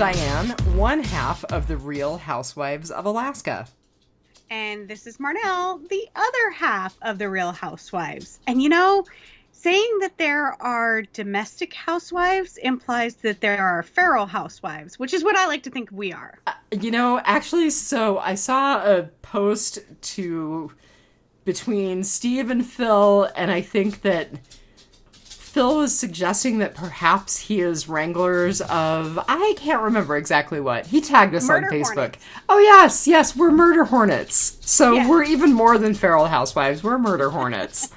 Dianne, one half of the Real Housewives of Alaska. And this is Marnell, the other half of the Real Housewives. And saying that there are domestic housewives implies that there are feral housewives, which is what I like to think we are. Actually, so I saw a post between Steve and Phil, and I think that Phil was suggesting that perhaps he is wranglers of, I can't remember exactly what. He tagged us on Facebook. Hornets. Oh, yes, we're murder hornets. So We're even more than feral housewives. We're murder hornets.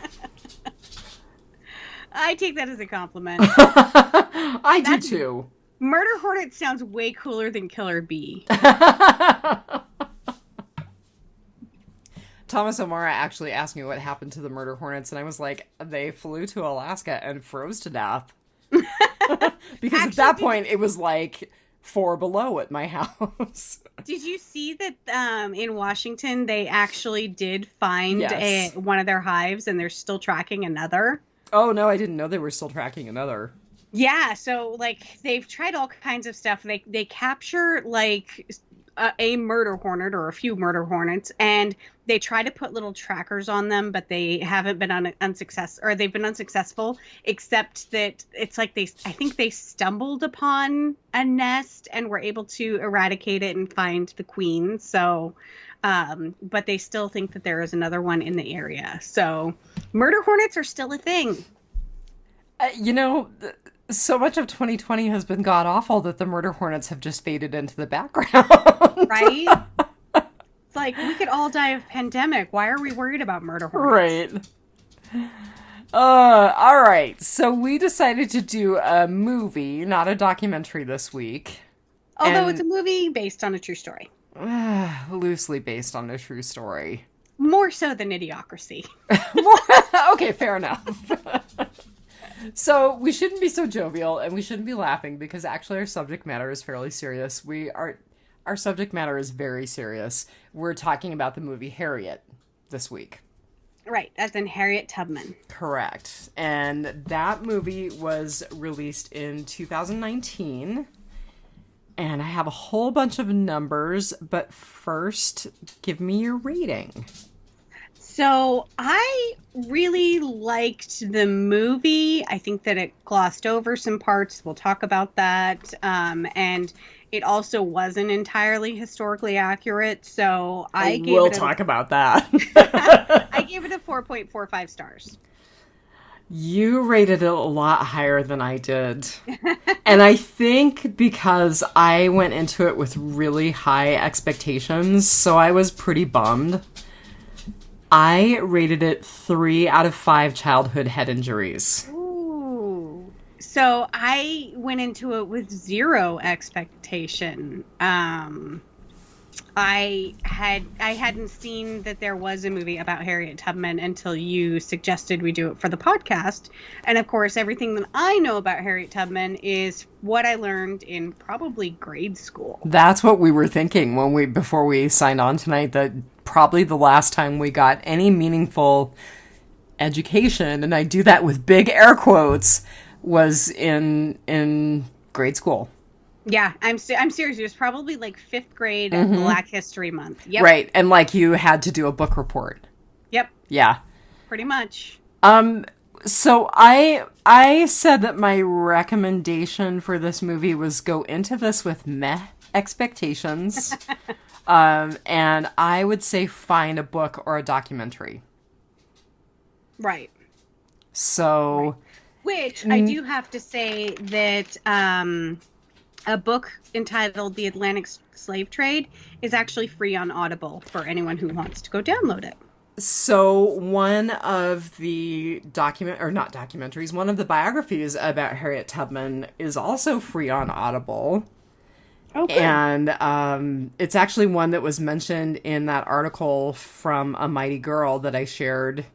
I take that as a compliment. I do too. Murder hornet sounds way cooler than killer bee. Thomas O'Mara actually asked me what happened to the murder hornets, and I was like, they flew to Alaska and froze to death. Because at that point, it was like 4 below at my house. Did you see that in Washington, they actually did find one of their hives, and they're still tracking another? Oh, no, I didn't know they were still tracking another. Yeah, so, they've tried all kinds of stuff. They capture, a murder hornet or a few murder hornets, and they try to put little trackers on them, but they haven't been unsuccessful, or they've been unsuccessful, except that it's like I think they stumbled upon a nest and were able to eradicate it and find the queen. So, but they still think that there is another one in the area. So murder hornets are still a thing. So much of 2020 has been god-awful that the murder hornets have just faded into the background. Right? It's like, we could all die of pandemic. Why are we worried about murder hornets? Right. All right. So we decided to do a movie, not a documentary this week. Although it's a movie based on a true story. Loosely based on a true story. More so than Idiocracy. Okay, fair enough. So we shouldn't be so jovial, and we shouldn't be laughing, because actually our subject matter is fairly serious. Our subject matter is very serious. We're talking about the movie Harriet this week. Right, as in Harriet Tubman. Correct. And that movie was released in 2019. And I have a whole bunch of numbers, but first, give me your rating. So I really liked the movie. I think that it glossed over some parts. We'll talk about that. And it also wasn't entirely historically accurate. So we'll talk about that. I gave it a 4.45 stars. You rated it a lot higher than I did. And I think because I went into it with really high expectations, so I was pretty bummed. I rated it 3 out of 5 childhood head injuries. Ooh. So I went into it with 0 expectation. I hadn't seen that there was a movie about Harriet Tubman until you suggested we do it for the podcast. And of course, everything that I know about Harriet Tubman is what I learned in probably grade school. That's what we were thinking before we signed on tonight, that probably the last time we got any meaningful education, and I do that with big air quotes, was in grade school. Yeah, I'm serious. It was probably 5th grade Black History Month. Yep. Right, and you had to do a book report. Yep. Yeah. Pretty much. So I said that my recommendation for this movie was go into this with meh expectations. And I would say find a book or a documentary. Right. So. Right. Which I do have to say that a book entitled The Atlantic Slave Trade is actually free on Audible for anyone who wants to go download it. So one of the one of the biographies about Harriet Tubman is also free on Audible. Okay. And it's actually one that was mentioned in that article from A Mighty Girl that I shared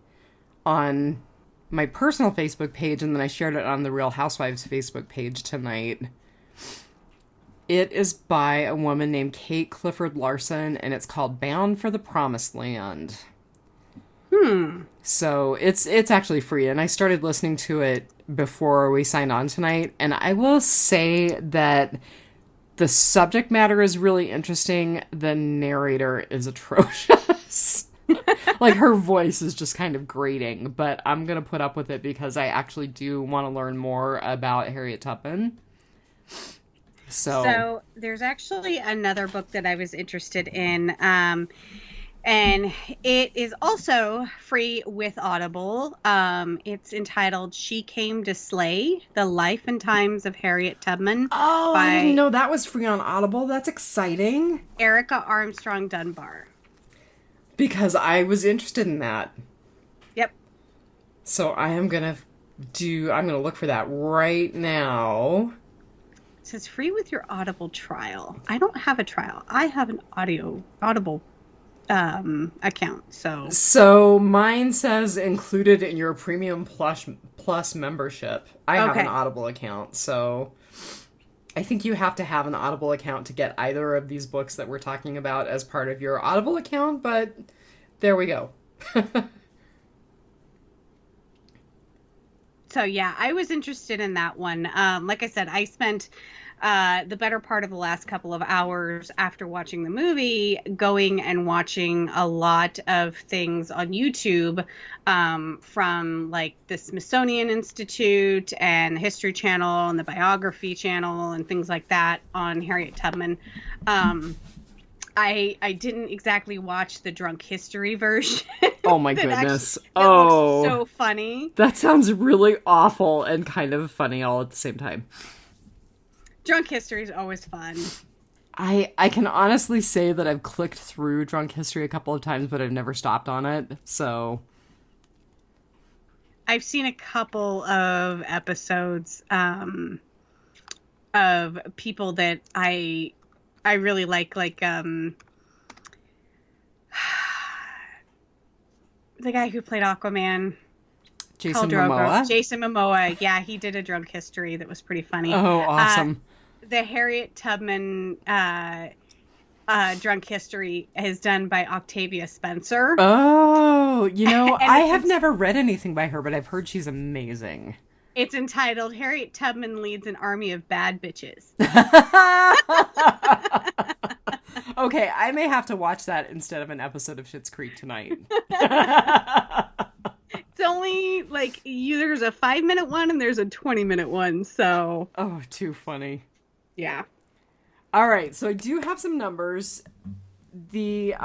on my personal Facebook page, and then I shared it on the Real Housewives Facebook page tonight. It is by a woman named Kate Clifford Larson, and it's called Bound for the Promised Land. So it's actually free, and I started listening to it before we signed on tonight, and I will say that The subject matter is really interesting. The narrator is atrocious. Like, her voice is just kind of grating, but I'm going to put up with it because I actually do want to learn more about Harriet Tubman. So there's actually another book that I was interested in, and it is also free with Audible. It's entitled She Came to Slay, The Life and Times of Harriet Tubman. Oh, I didn't know that was free on Audible. That's exciting. Erica Armstrong Dunbar. Because I was interested in that. Yep. So I'm going to look for that right now. It says free with your Audible trial. I don't have a trial. I have an Audible account. So mine says included in your Premium Plus membership. I have an Audible account, so I think you have to have an Audible account to get either of these books that we're talking about as part of your Audible account, but there we go. So yeah, I was interested in that one. Like I said, I spent the better part of the last couple of hours after watching the movie going and watching a lot of things on YouTube from like the Smithsonian Institute and History Channel and the Biography Channel and things like that on Harriet Tubman. I didn't exactly watch the drunk history version. Oh my goodness. It looks so funny. That sounds really awful and kind of funny all at the same time. Drunk history is always fun. I can honestly say that I've clicked through drunk history a couple of times, but I've never stopped on it, so. I've seen a couple of episodes of people that I really like the guy who played Aquaman. Jason Momoa? Jason Momoa. Yeah, he did a drunk history that was pretty funny. Oh, awesome. The Harriet Tubman drunk history is done by Octavia Spencer. Oh, I have never read anything by her, but I've heard she's amazing. It's entitled Harriet Tubman Leads an Army of Bad Bitches. Okay, I may have to watch that instead of an episode of Schitt's Creek tonight. It's only there's a 5-minute one and there's a 20-minute one, so. Oh, too funny. Yeah. All right, so I do have some numbers. The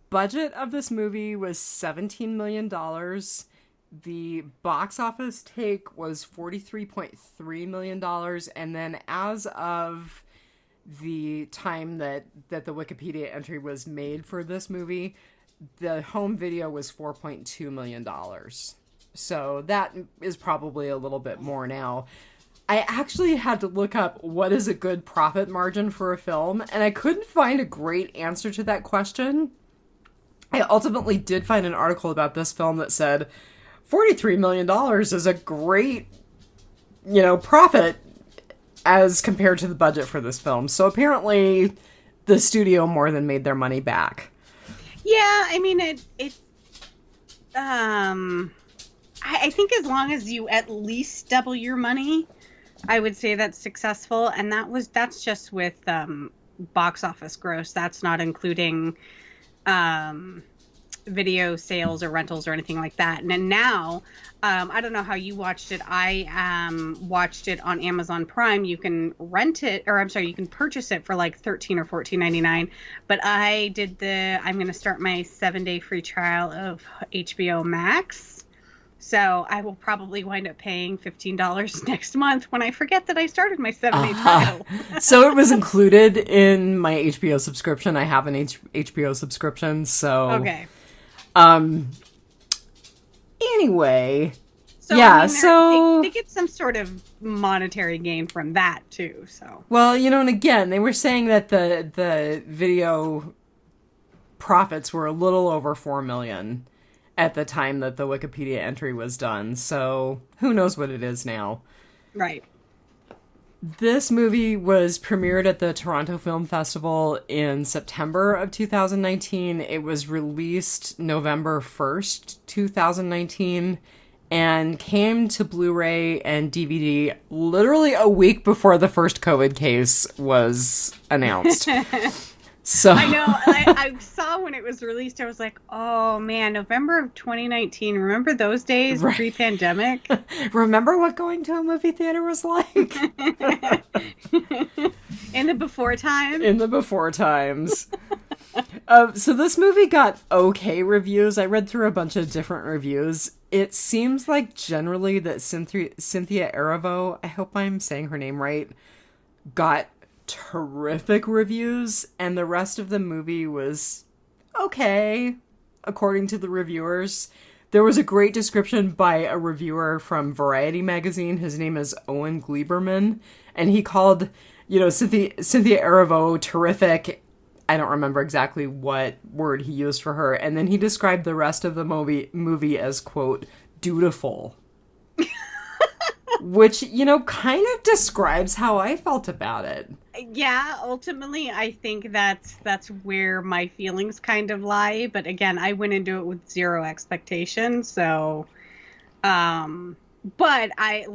budget of this movie was $17 million. The box office take was $43.3 million. And then as of the time that the Wikipedia entry was made for this movie, the home video was $4.2 million. So that is probably a little bit more now. I actually had to look up what is a good profit margin for a film, and I couldn't find a great answer to that question. I ultimately did find an article about this film that said $43 million is a great, profit as compared to the budget for this film. So apparently the studio more than made their money back. Yeah, I mean, I think as long as you at least double your money, I would say that's successful. And that's just with box office gross. That's not including video sales or rentals or anything like that. And then now, I don't know how you watched it. I watched it on Amazon Prime. You can rent it, or I'm sorry, you can purchase it for like $13 or $14.99. But I'm going to start my 7-day free trial of HBO Max. So I will probably wind up paying $15 next month when I forget that I started my 7-day trial. So it was included in my HBO subscription. I have an HBO subscription, so. Okay. Anyway. So, yeah, they get some sort of monetary gain from that too, so. Well, and again, they were saying that the video profits were a little over $4 million at the time that the Wikipedia entry was done, so who knows what it is now. Right. This movie was premiered at the Toronto Film Festival in September of 2019. It was released November 1st, 2019, and came to Blu-ray and DVD literally a week before the first COVID case was announced. So I know. I saw when it was released, I was like, oh man, November of 2019. Remember those days pre-pandemic? Remember what going to a movie theater was like? In the before time? In the before times. So this movie got okay reviews. I read through a bunch of different reviews. It seems like generally that Cynthia Erivo, I hope I'm saying her name right, got terrific reviews, and the rest of the movie was okay, according to the reviewers. There was a great description by a reviewer from Variety magazine. His name is Owen Gleiberman, and he called, Cynthia Erivo terrific. I don't remember exactly what word he used for her, and then he described the rest of the movie as, quote, dutiful. Which, kind of describes how I felt about it. Yeah, ultimately, I think that's where my feelings kind of lie. But again, I went into it with zero expectations. So, but I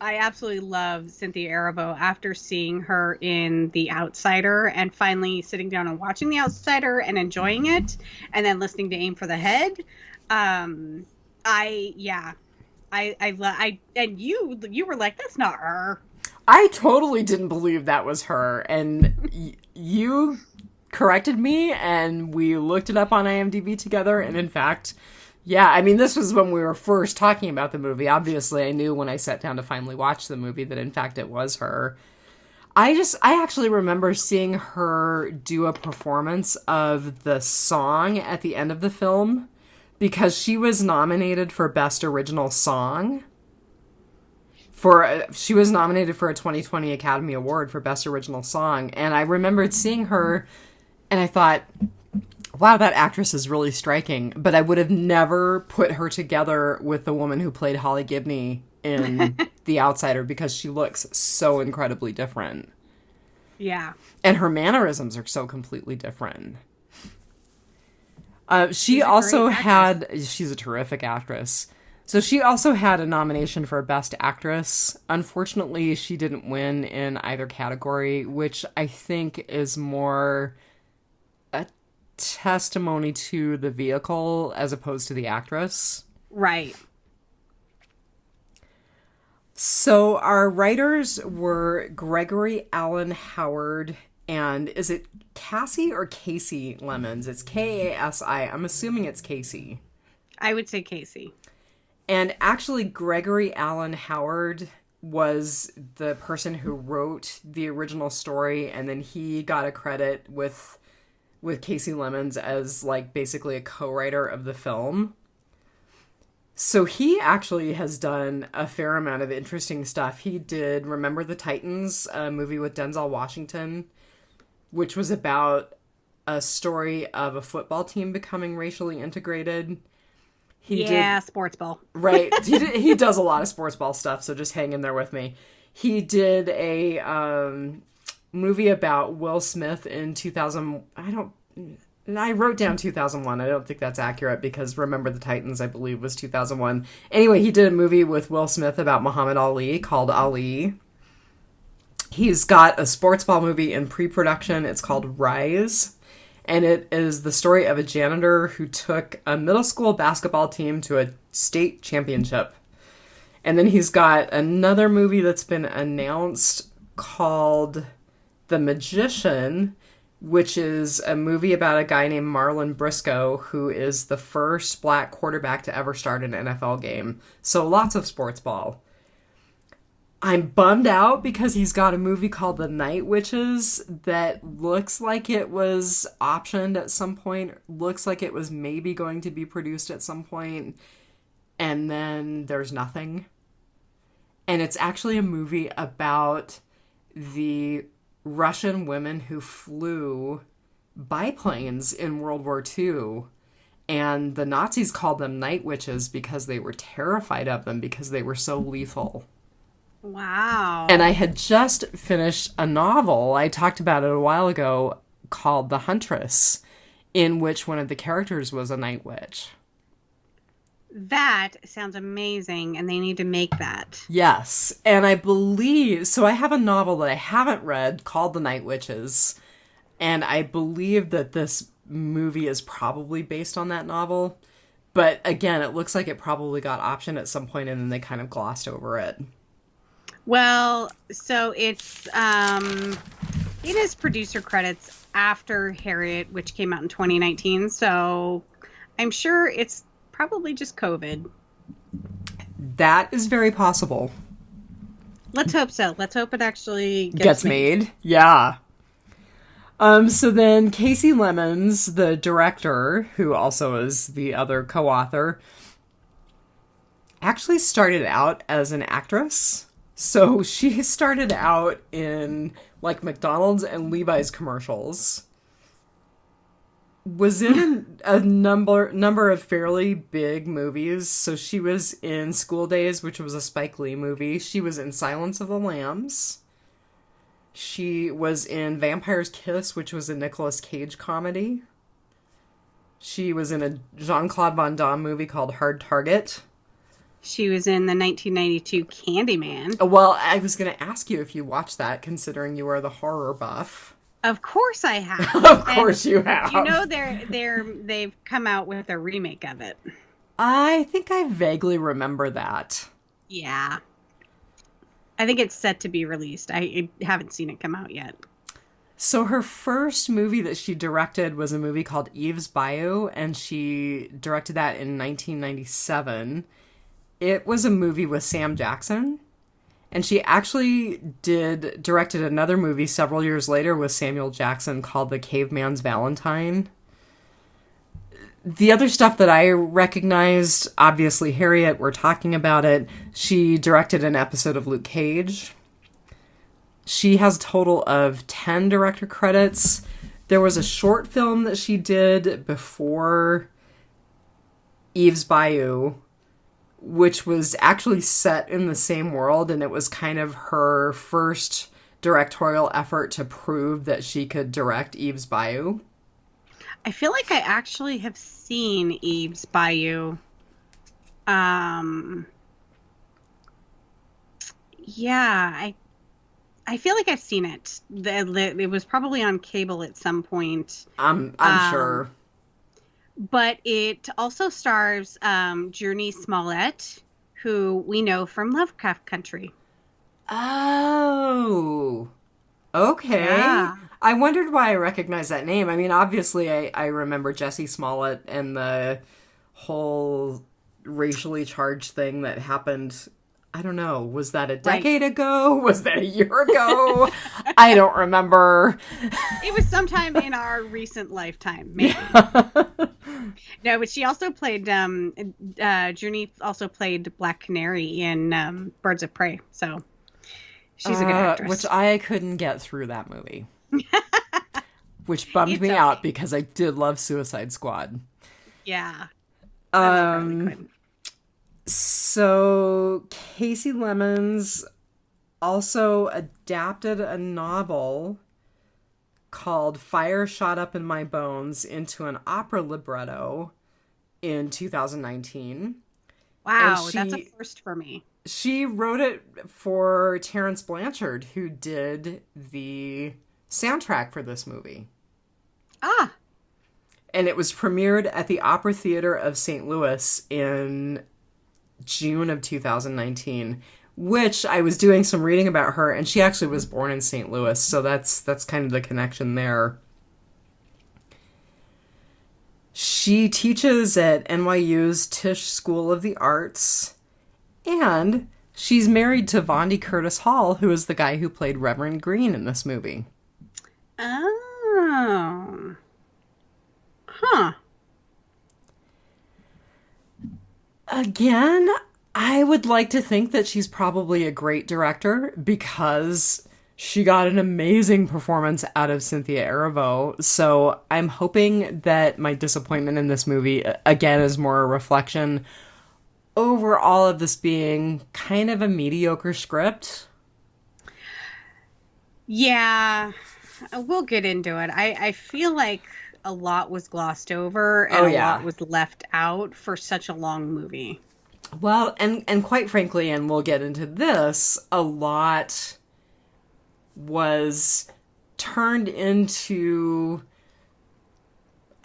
absolutely love Cynthia Erivo after seeing her in The Outsider and finally sitting down and watching The Outsider and enjoying it, and then listening to Aim for the Head. And you were like, that's not her. I totally didn't believe that was her, and you corrected me, and we looked it up on IMDb together, and in fact, yeah, I mean, this was when we were first talking about the movie. Obviously, I knew when I sat down to finally watch the movie that in fact it was her. I actually remember seeing her do a performance of the song at the end of the film, because she was nominated for Best Original Song. She was nominated for a 2020 Academy Award for Best Original Song. And I remembered seeing her, and I thought, wow, that actress is really striking. But I would have never put her together with the woman who played Holly Gibney in The Outsider, because she looks so incredibly different. Yeah. And her mannerisms are so completely different. She's a terrific actress. So she also had a nomination for Best Actress. Unfortunately, she didn't win in either category, which I think is more a testimony to the vehicle as opposed to the actress. Right. So our writers were Gregory Allen Howard, and is it Cassie or Casey Lemons? It's Kasi. I'm assuming it's Casey. I would say Casey. And actually, Gregory Allen Howard was the person who wrote the original story, and then he got a credit with Casey Lemons as like basically a co-writer of the film. So he actually has done a fair amount of interesting stuff. He did Remember the Titans, a movie with Denzel Washington, which was about a story of a football team becoming racially integrated. Sports ball. Right. He does a lot of sports ball stuff, so just hang in there with me. He did a movie about Will Smith in 2000. I wrote down 2001. I don't think that's accurate, because Remember the Titans, I believe, was 2001. Anyway, he did a movie with Will Smith about Muhammad Ali called Ali. He's got a sports ball movie in pre-production. It's called Rise. And it is the story of a janitor who took a middle school basketball team to a state championship. And then he's got another movie that's been announced called The Magician, which is a movie about a guy named Marlon Briscoe, who is the first black quarterback to ever start an NFL game. So lots of sports ball. I'm bummed out because he's got a movie called The Night Witches that looks like it was optioned at some point, looks like it was maybe going to be produced at some point, and then there's nothing. And it's actually a movie about the Russian women who flew biplanes in World War II, and the Nazis called them night witches because they were terrified of them because they were so lethal. Wow. And I had just finished a novel, I talked about it a while ago, called The Huntress, in which one of the characters was a night witch. That sounds amazing, and they need to make that. Yes, and I believe, so I have a novel that I haven't read called The Night Witches, and I believe that this movie is probably based on that novel. But again, it looks like it probably got optioned at some point and then they kind of glossed over it. Well, so it has producer credits after Harriet, which came out in 2019. So I'm sure it's probably just COVID. That is very possible. Let's hope so. Let's hope it actually gets made. Yeah. So then Casey Lemons, the director, who also is the other co-author, actually started out as an actress. So she started out in like McDonald's and Levi's commercials. Was in a number of fairly big movies. So she was in School Days, which was a Spike Lee movie. She was in Silence of the Lambs. She was in Vampire's Kiss, which was a Nicolas Cage comedy. She was in a Jean-Claude Van Damme movie called Hard Target. She was in the 1992 Candyman. Well, I was going to ask you if you watched that, considering you are the horror buff. Of course I have. Of course you have. You know they've come out with a remake of it. I think I vaguely remember that. Yeah. I think it's set to be released. I haven't seen it come out yet. So her first movie that she directed was a movie called Eve's Bayou, and she directed that in 1997. It was a movie with Sam Jackson, and she actually directed another movie several years later with Samuel Jackson called The Caveman's Valentine. The other stuff that I recognized, obviously Harriet, we're talking about it. She directed an episode of Luke Cage. She has a total of 10 director credits. There was a short film that she did before Eve's Bayou, which was actually set in the same world, and it was kind of her first directorial effort to prove that she could direct Eve's Bayou. I feel like I actually have seen Eve's Bayou. Yeah, I feel like I've seen it. It was probably on cable at some point. I'm sure. But it also stars Journey Smollett, who we know from Lovecraft Country. Oh, okay. Yeah. I wondered why I recognized that name. I mean, obviously, I remember Jesse Smollett and the whole racially charged thing that happened. I don't know. Was that a decade ago? Was that a year ago? I don't remember. It was sometime in our recent lifetime, maybe. No, but she also played, Journey also played Black Canary in Birds of Prey. So she's a good actress. Which I couldn't get through that movie. Which bummed me out because I did love Suicide Squad. Yeah. So Casey Lemons also adapted a novel called Fire Shot Up in My Bones into an opera libretto in 2019. Wow, that's a first for me. She wrote it for Terrence Blanchard, who did the soundtrack for this movie. Ah. And it was premiered at the Opera Theater of St. Louis in June of 2019, which I was doing some reading about her, and she actually was born in St. Louis, so that's kind of the connection there. She teaches at NYU's Tisch School of the Arts, and she's married to Vondie Curtis Hall, who is the guy who played Reverend Green in this movie. Oh. Huh. Again, I would like to think that she's probably a great director because she got an amazing performance out of Cynthia Erivo. So I'm hoping that my disappointment in this movie, again, is more a reflection over all of this being kind of a mediocre script. Yeah, we'll get into it. I feel like a lot was glossed over and a lot was left out for such a long movie. Well, and quite frankly, and we'll get into this, a lot was turned into,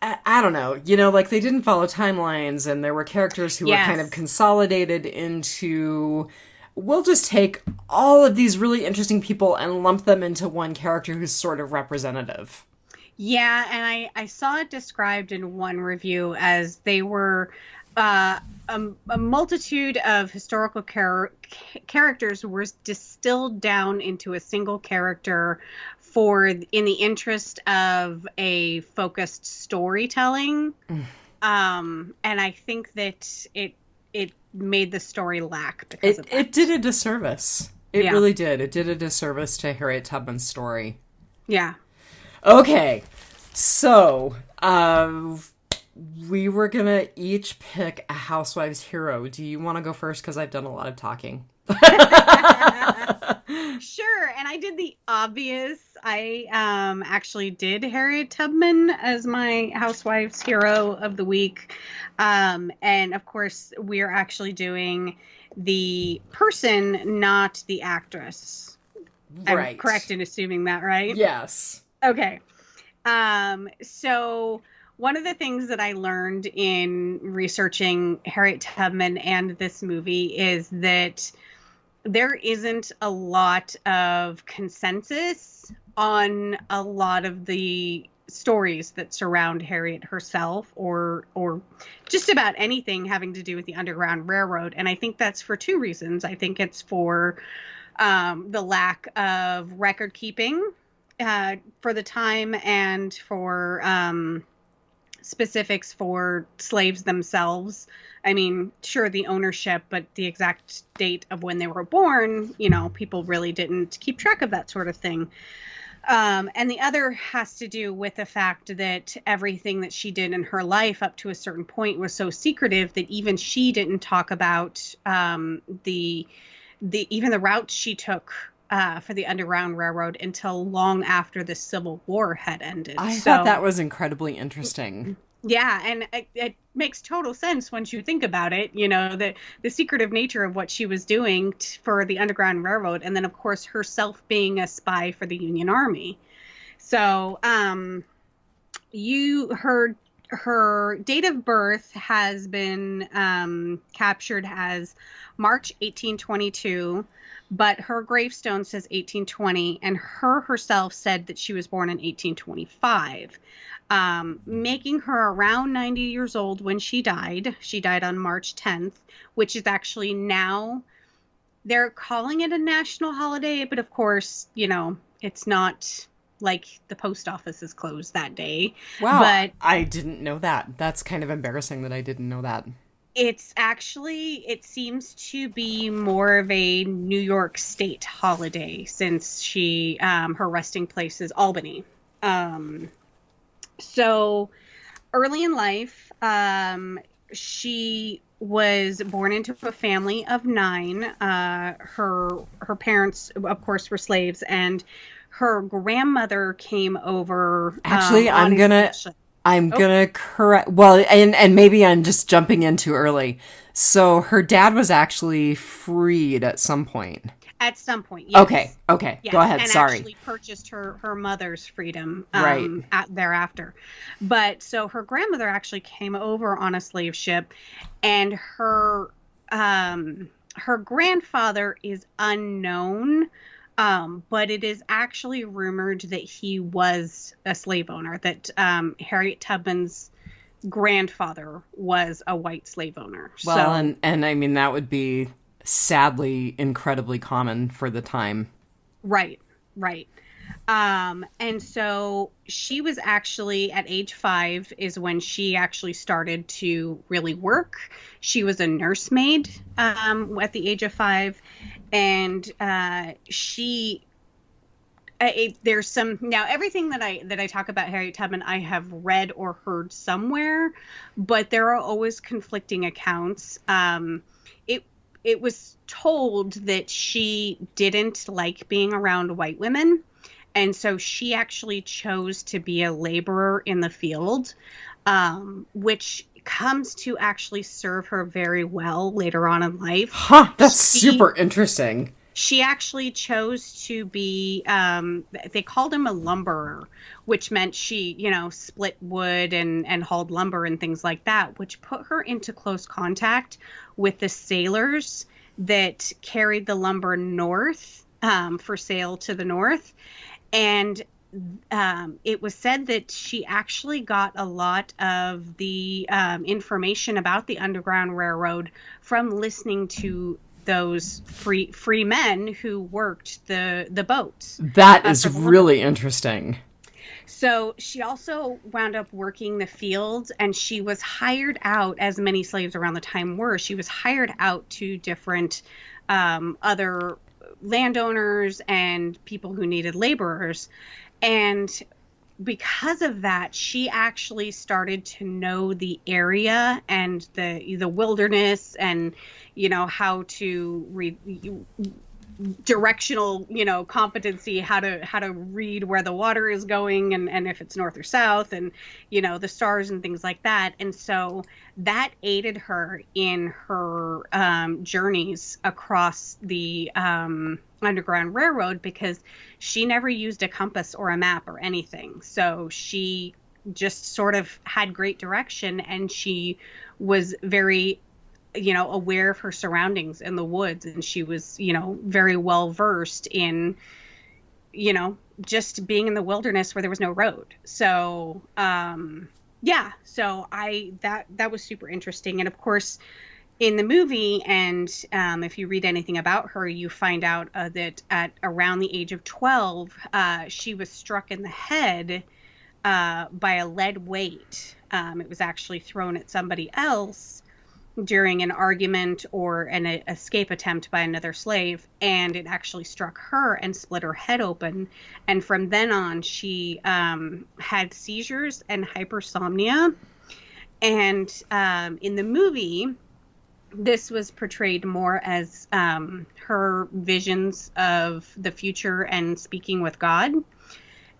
I don't know, you know, like they didn't follow timelines, and there were characters who were kind of consolidated into, we'll just take all of these really interesting people and lump them into one character who's sort of representative. Yeah, and I saw it described in one review as they were a multitude of historical characters were distilled down into a single character in the interest of a focused storytelling. And I think that it made the story lack because of that. It did a disservice. It really did. It did a disservice to Harriet Tubman's story. Yeah. Okay. So, we were gonna each pick a Housewives hero. Do you want to go first? Because I've done a lot of talking. Sure, and I did the obvious. I actually did Harriet Tubman as my Housewives hero of the week. And of course, we're actually doing the person, not the actress. Right. I'm correct in assuming that, right? Yes. Okay. So one of the things that I learned in researching Harriet Tubman and this movie is that there isn't a lot of consensus on a lot of the stories that surround Harriet herself or just about anything having to do with the Underground Railroad. And I think that's for two reasons. I think it's for the lack of record keeping for the time and for specifics for slaves themselves. I mean, sure, the ownership, but the exact date of when they were born, you know, people really didn't keep track of that sort of thing. And the other has to do with the fact that everything that she did in her life up to a certain point was so secretive that even she didn't talk about even the route she took for the Underground Railroad until long after the Civil War had ended. I thought that was incredibly interesting. Yeah, and it makes total sense once you think about it, you know, the secretive nature of what she was doing for the Underground Railroad, and then, of course, herself being a spy for the Union Army. So her date of birth has been captured as March 1822, but her gravestone says 1820, and herself said that she was born in 1825. Making her around 90 years old when she died. She died on March 10th, which is actually now, they're calling it a national holiday, but of course, you know, it's not like the post office is closed that day. Wow, but I didn't know that. That's kind of embarrassing that I didn't know that. It's actually, it seems to be more of a New York State holiday since her resting place is Albany. So early in life, she was born into a family of 9. Her parents, of course, were slaves, and her grandmother came over. Actually, I'm gonna correct. Well, and maybe I'm just jumping in too early. So her dad was actually freed at some point. At some point, yes. Okay. Yes. Go ahead. And Sorry. actually purchased her mother's freedom right. Thereafter. But so her grandmother actually came over on a slave ship, and her grandfather is unknown, but it is actually rumored that he was a slave owner, that Harriet Tubman's grandfather was a white slave owner. Well, so, and I mean, that would be sadly incredibly common for the time. Right. And so she was actually at age 5 is when she actually started to really work. She was a nursemaid at the age of 5, and there's some, now everything that I talk about Harriet Tubman I have read or heard somewhere, but there are always conflicting accounts. It was told that she didn't like being around white women, And so she actually chose to be a laborer in the field, which comes to actually serve her very well later on in life. Huh, that's super interesting. She actually chose to be, they called him a lumberer, which meant she, split wood and hauled lumber and things like that, which put her into close contact with the sailors that carried the lumber north, for sale to the north. And it was said that she actually got a lot of the information about the Underground Railroad from listening to those free men who worked the boats. That is really interesting. So she also wound up working the fields, and she was hired out, as many slaves around the time were. She was hired out to different other landowners and people who needed laborers. And because of that, she actually started to know the area and the wilderness, and how to directional competency, how to read where the water is going, and if it's north or south, and the stars and things like that. And so that aided her in her journeys across the Underground Railroad, because she never used a compass or a map or anything. So she just sort of had great direction, and she was very aware of her surroundings in the woods, and she was very well versed in just being in the wilderness where there was no road. So so that was super interesting. And of course, in the movie, and if you read anything about her, you find out that at around the age of 12, she was struck in the head by a lead weight. It was actually thrown at somebody else during an argument or an escape attempt by another slave, and it actually struck her and split her head open. And from then on, she had seizures and hypersomnia. And in the movie, this was portrayed more as her visions of the future and speaking with God.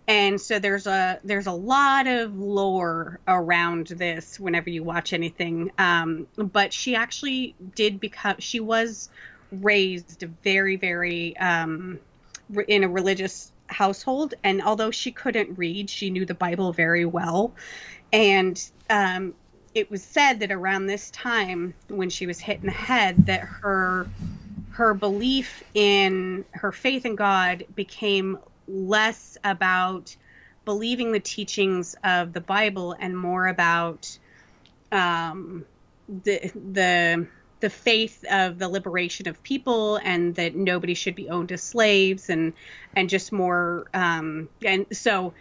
And so there's a lot of lore around this whenever you watch anything. But she actually she was raised very, very in a religious household. And although she couldn't read, she knew the Bible very well. And it was said that around this time, when she was hit in the head, that her belief in her faith in God became less about believing the teachings of the Bible and more about the faith of the liberation of people, and that nobody should be owned as slaves, and just more and so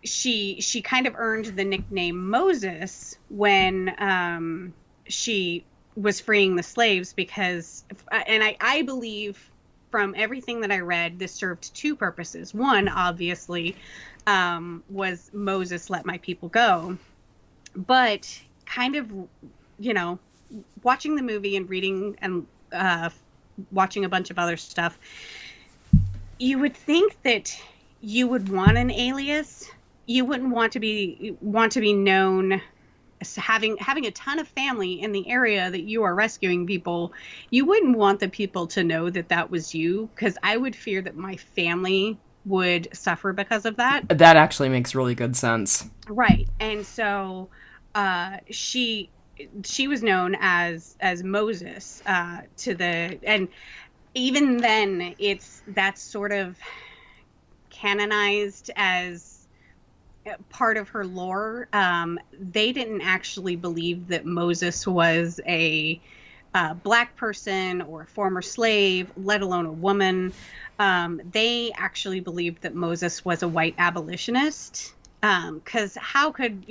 she kind of earned the nickname Moses when she was freeing the slaves, because I believe, from everything that I read, this served two purposes. One, obviously, was Moses let my people go. But kind of, watching the movie and reading and watching a bunch of other stuff, you would think that you would want an alias. You wouldn't want to be known as having a ton of family in the area that you are rescuing people. You wouldn't want the people to know that was you, because I would fear that my family would suffer because of that. That actually makes really good sense. Right. And so she was known as Moses and even then that's sort of canonized as part of her lore. They didn't actually believe that Moses was a black person or a former slave, let alone a woman. They actually believed that Moses was a white abolitionist. Because how could,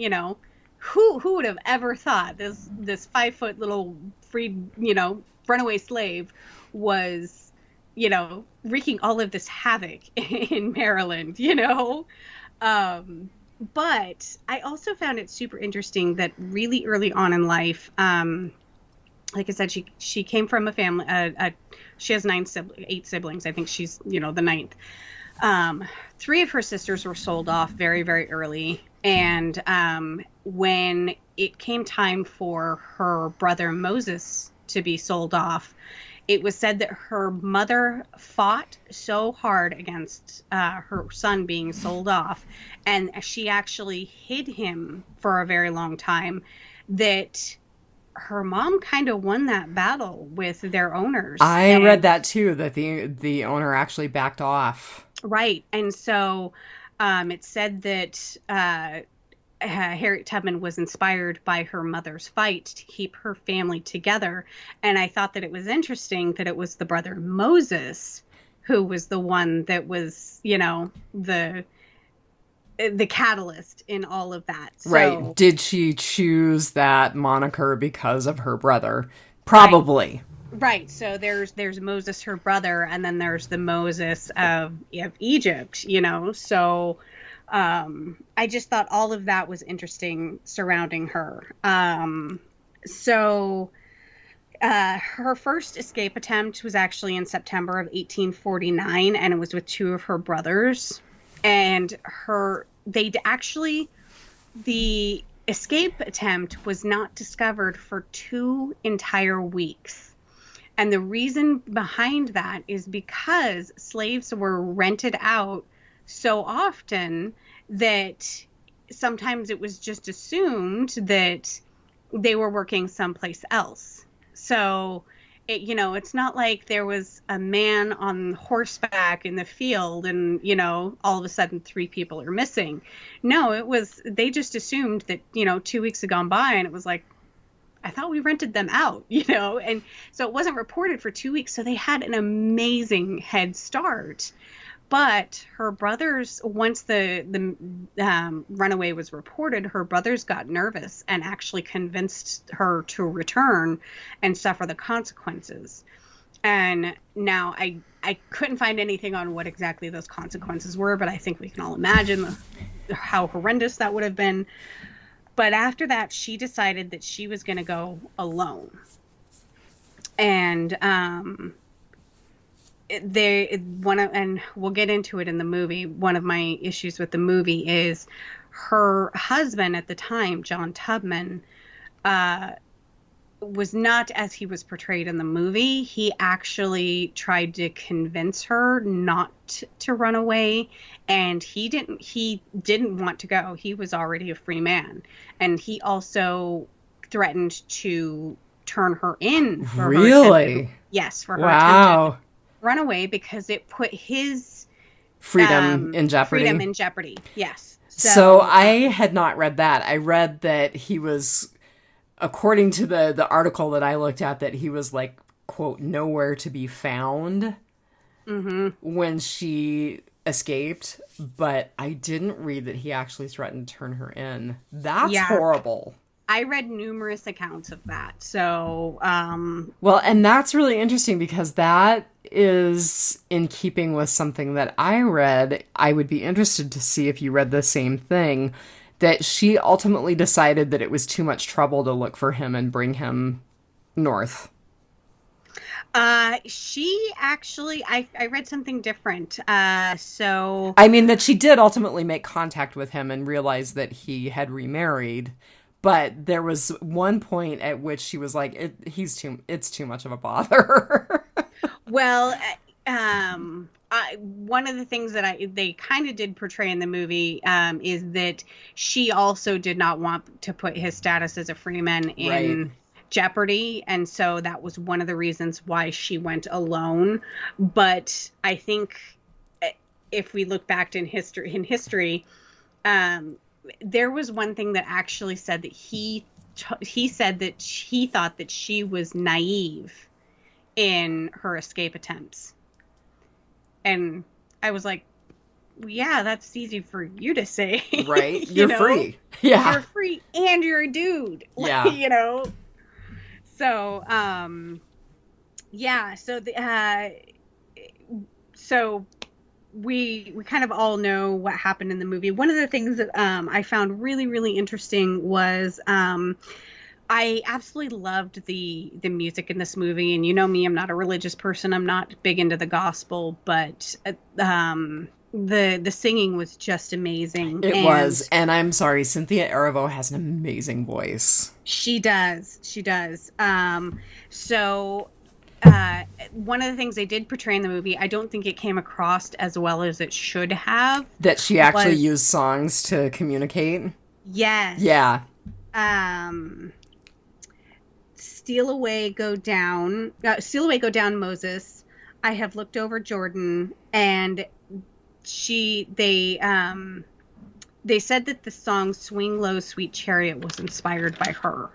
who would have ever thought this 5-foot little free, runaway slave was, wreaking all of this havoc in Maryland, But I also found it super interesting that really early on in life, like I said, she came from a family, she has 8 siblings. I think she's, the 9th. Three of her sisters were sold off very, very early. And when it came time for her brother Moses to be sold off, it was said that her mother fought so hard against her son being sold off, and she actually hid him for a very long time, that her mom kind of won that battle with their owners. I read that too, that the owner actually backed off. Right. And so it said that Harriet Tubman was inspired by her mother's fight to keep her family together. And I thought that it was interesting that it was the brother Moses who was the one that was, you know, the catalyst in all of that. So, right. Did she choose that moniker because of her brother? Probably. Right. So there's Moses, her brother, and then there's the Moses of Egypt, you know. So I just thought all of that was interesting surrounding her. So her first escape attempt was actually in September of 1849, and it was with two of her brothers. And the escape attempt was not discovered for 2 entire weeks. And the reason behind that is because slaves were rented out so often that sometimes it was just assumed that they were working someplace else. So, it's not like there was a man on horseback in the field and, all of a sudden 3 people are missing. No, they just assumed that, 2 weeks had gone by and it was like, I thought we rented them out, and so it wasn't reported for 2 weeks. So they had an amazing head start. But her brothers, once the runaway was reported, her brothers got nervous and actually convinced her to return and suffer the consequences. And now I couldn't find anything on what exactly those consequences were, but I think we can all imagine how horrendous that would have been. But after that, she decided that she was going to go alone. And and we'll get into it in the movie. One of my issues with the movie is her husband at the time, John Tubman, was not as he was portrayed in the movie. He actually tried to convince her not to run away, and he didn't want to go. He was already a free man, and he also threatened to turn her in for really? For her wow. runaway, because it put his freedom in jeopardy. Freedom in jeopardy, yes. So I had not read that. I read that he was, according to the article that I looked at, that he was like, quote, nowhere to be found when she escaped. But I didn't read that he actually threatened to turn her in. That's horrible. I read numerous accounts of that. So, well, and that's really interesting because that is in keeping with something that I read. I would be interested to see if you read the same thing, that she ultimately decided that it was too much trouble to look for him and bring him north. She actually, I read something different. So I mean, that she did ultimately make contact with him and realize that he had remarried. But there was one point at which she was like, it's too much of a bother. Well, one of the things that they kind of did portray in the movie is that she also did not want to put his status as a free man in jeopardy. And so that was one of the reasons why she went alone. But I think if we look back in history, there was one thing that actually said that he said that he thought that she was naive in her escape attempts. And I was like, well, yeah, that's easy for you to say. Right. You're free. Yeah. You're free and you're a dude. Yeah. So, so we kind of all know what happened in the movie. One of the things that I found really, really interesting was I absolutely loved the music in this movie. And you know me, I'm not a religious person. I'm not big into the gospel, but the singing was just amazing. It was, and I'm sorry, Cynthia Erivo has an amazing voice. She does. So one of the things they did portray in the movie, I don't think it came across as well as it should have. That she actually used songs to communicate? Yes. Yeah. Steal Away, Go Down, Moses. I Have Looked Over Jordan, and they said that the song Swing Low, Sweet Chariot was inspired by her.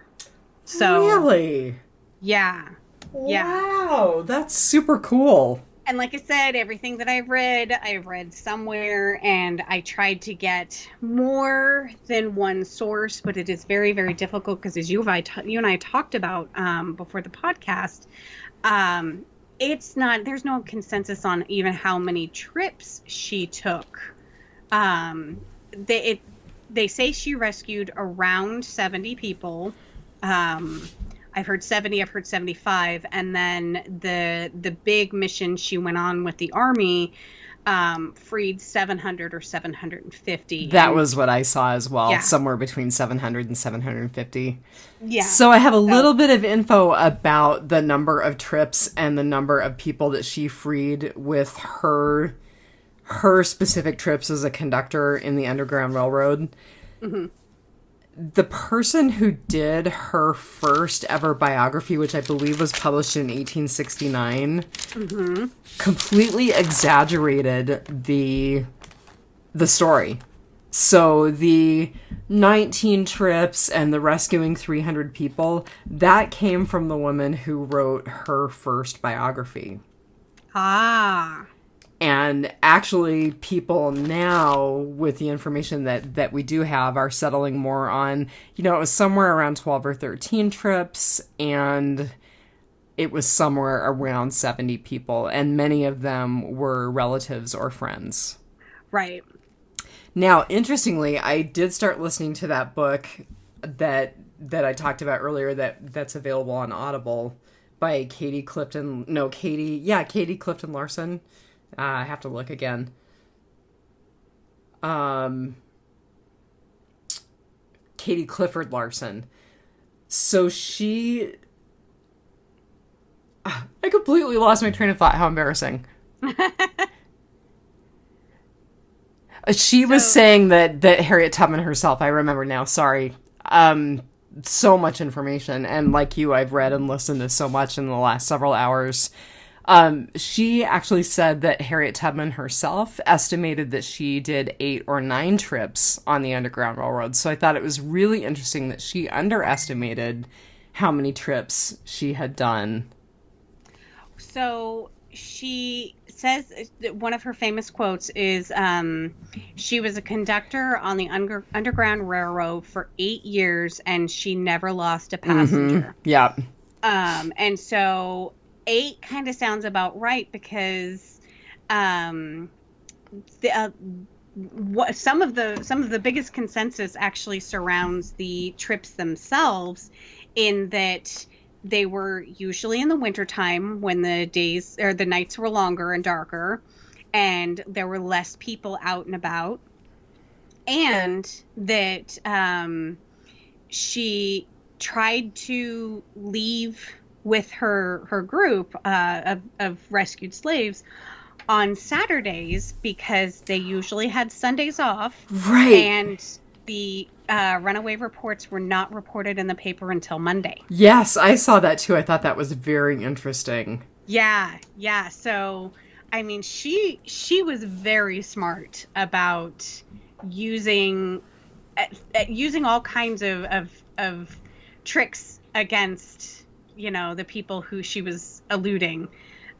So really? Yeah. Wow, that's super cool. And like I said, everything that I've read somewhere, and I tried to get more than one source, but it is very, very difficult because, as you and I talked about before the podcast, there's no consensus on even how many trips she took. They say she rescued around 70 people. I've heard 70, I've heard 75, and then the big mission she went on with the Army freed 700 or 750. That was what I saw as well, somewhere between 700 and 750. Yeah. So I have a little bit of info about the number of trips and the number of people that she freed with her specific trips as a conductor in the Underground Railroad. Mm-hmm. The person who did her first ever biography, which I believe was published in 1869, mm-hmm. completely exaggerated the story. So the 19 trips and the rescuing 300 people, that came from the woman who wrote her first biography. Ah. And actually, people now, with the information that we do have, are settling more on, it was somewhere around 12 or 13 trips, and it was somewhere around 70 people, and many of them were relatives or friends. Right. Now, interestingly, I did start listening to that book that I talked about earlier that's available on Audible by Katie Clifton Larson. I have to look again. Katie Clifford Larson. So I completely lost my train of thought. How embarrassing. She was saying that Harriet Tubman herself, I remember now, sorry. So much information. And like you, I've read and listened to so much in the last several hours. She actually said that Harriet Tubman herself estimated that she did 8 or 9 trips on the Underground Railroad. So I thought it was really interesting that she underestimated how many trips she had done. So she says one of her famous quotes is, she was a conductor on the Underground Railroad for 8 years and she never lost a passenger. Mm-hmm. Yeah. And so 8 kind of sounds about right because some of the biggest consensus actually surrounds the trips themselves, in that they were usually in the wintertime when the days or the nights were longer and darker and there were less people out and about, and that she tried to leave with her group of rescued slaves on Saturdays because they usually had Sundays off. Right. And the runaway reports were not reported in the paper until Monday. Yes, I saw that too. I thought that was very interesting. Yeah. So, I mean, she was very smart about using all kinds of tricks against the people who she was eluding.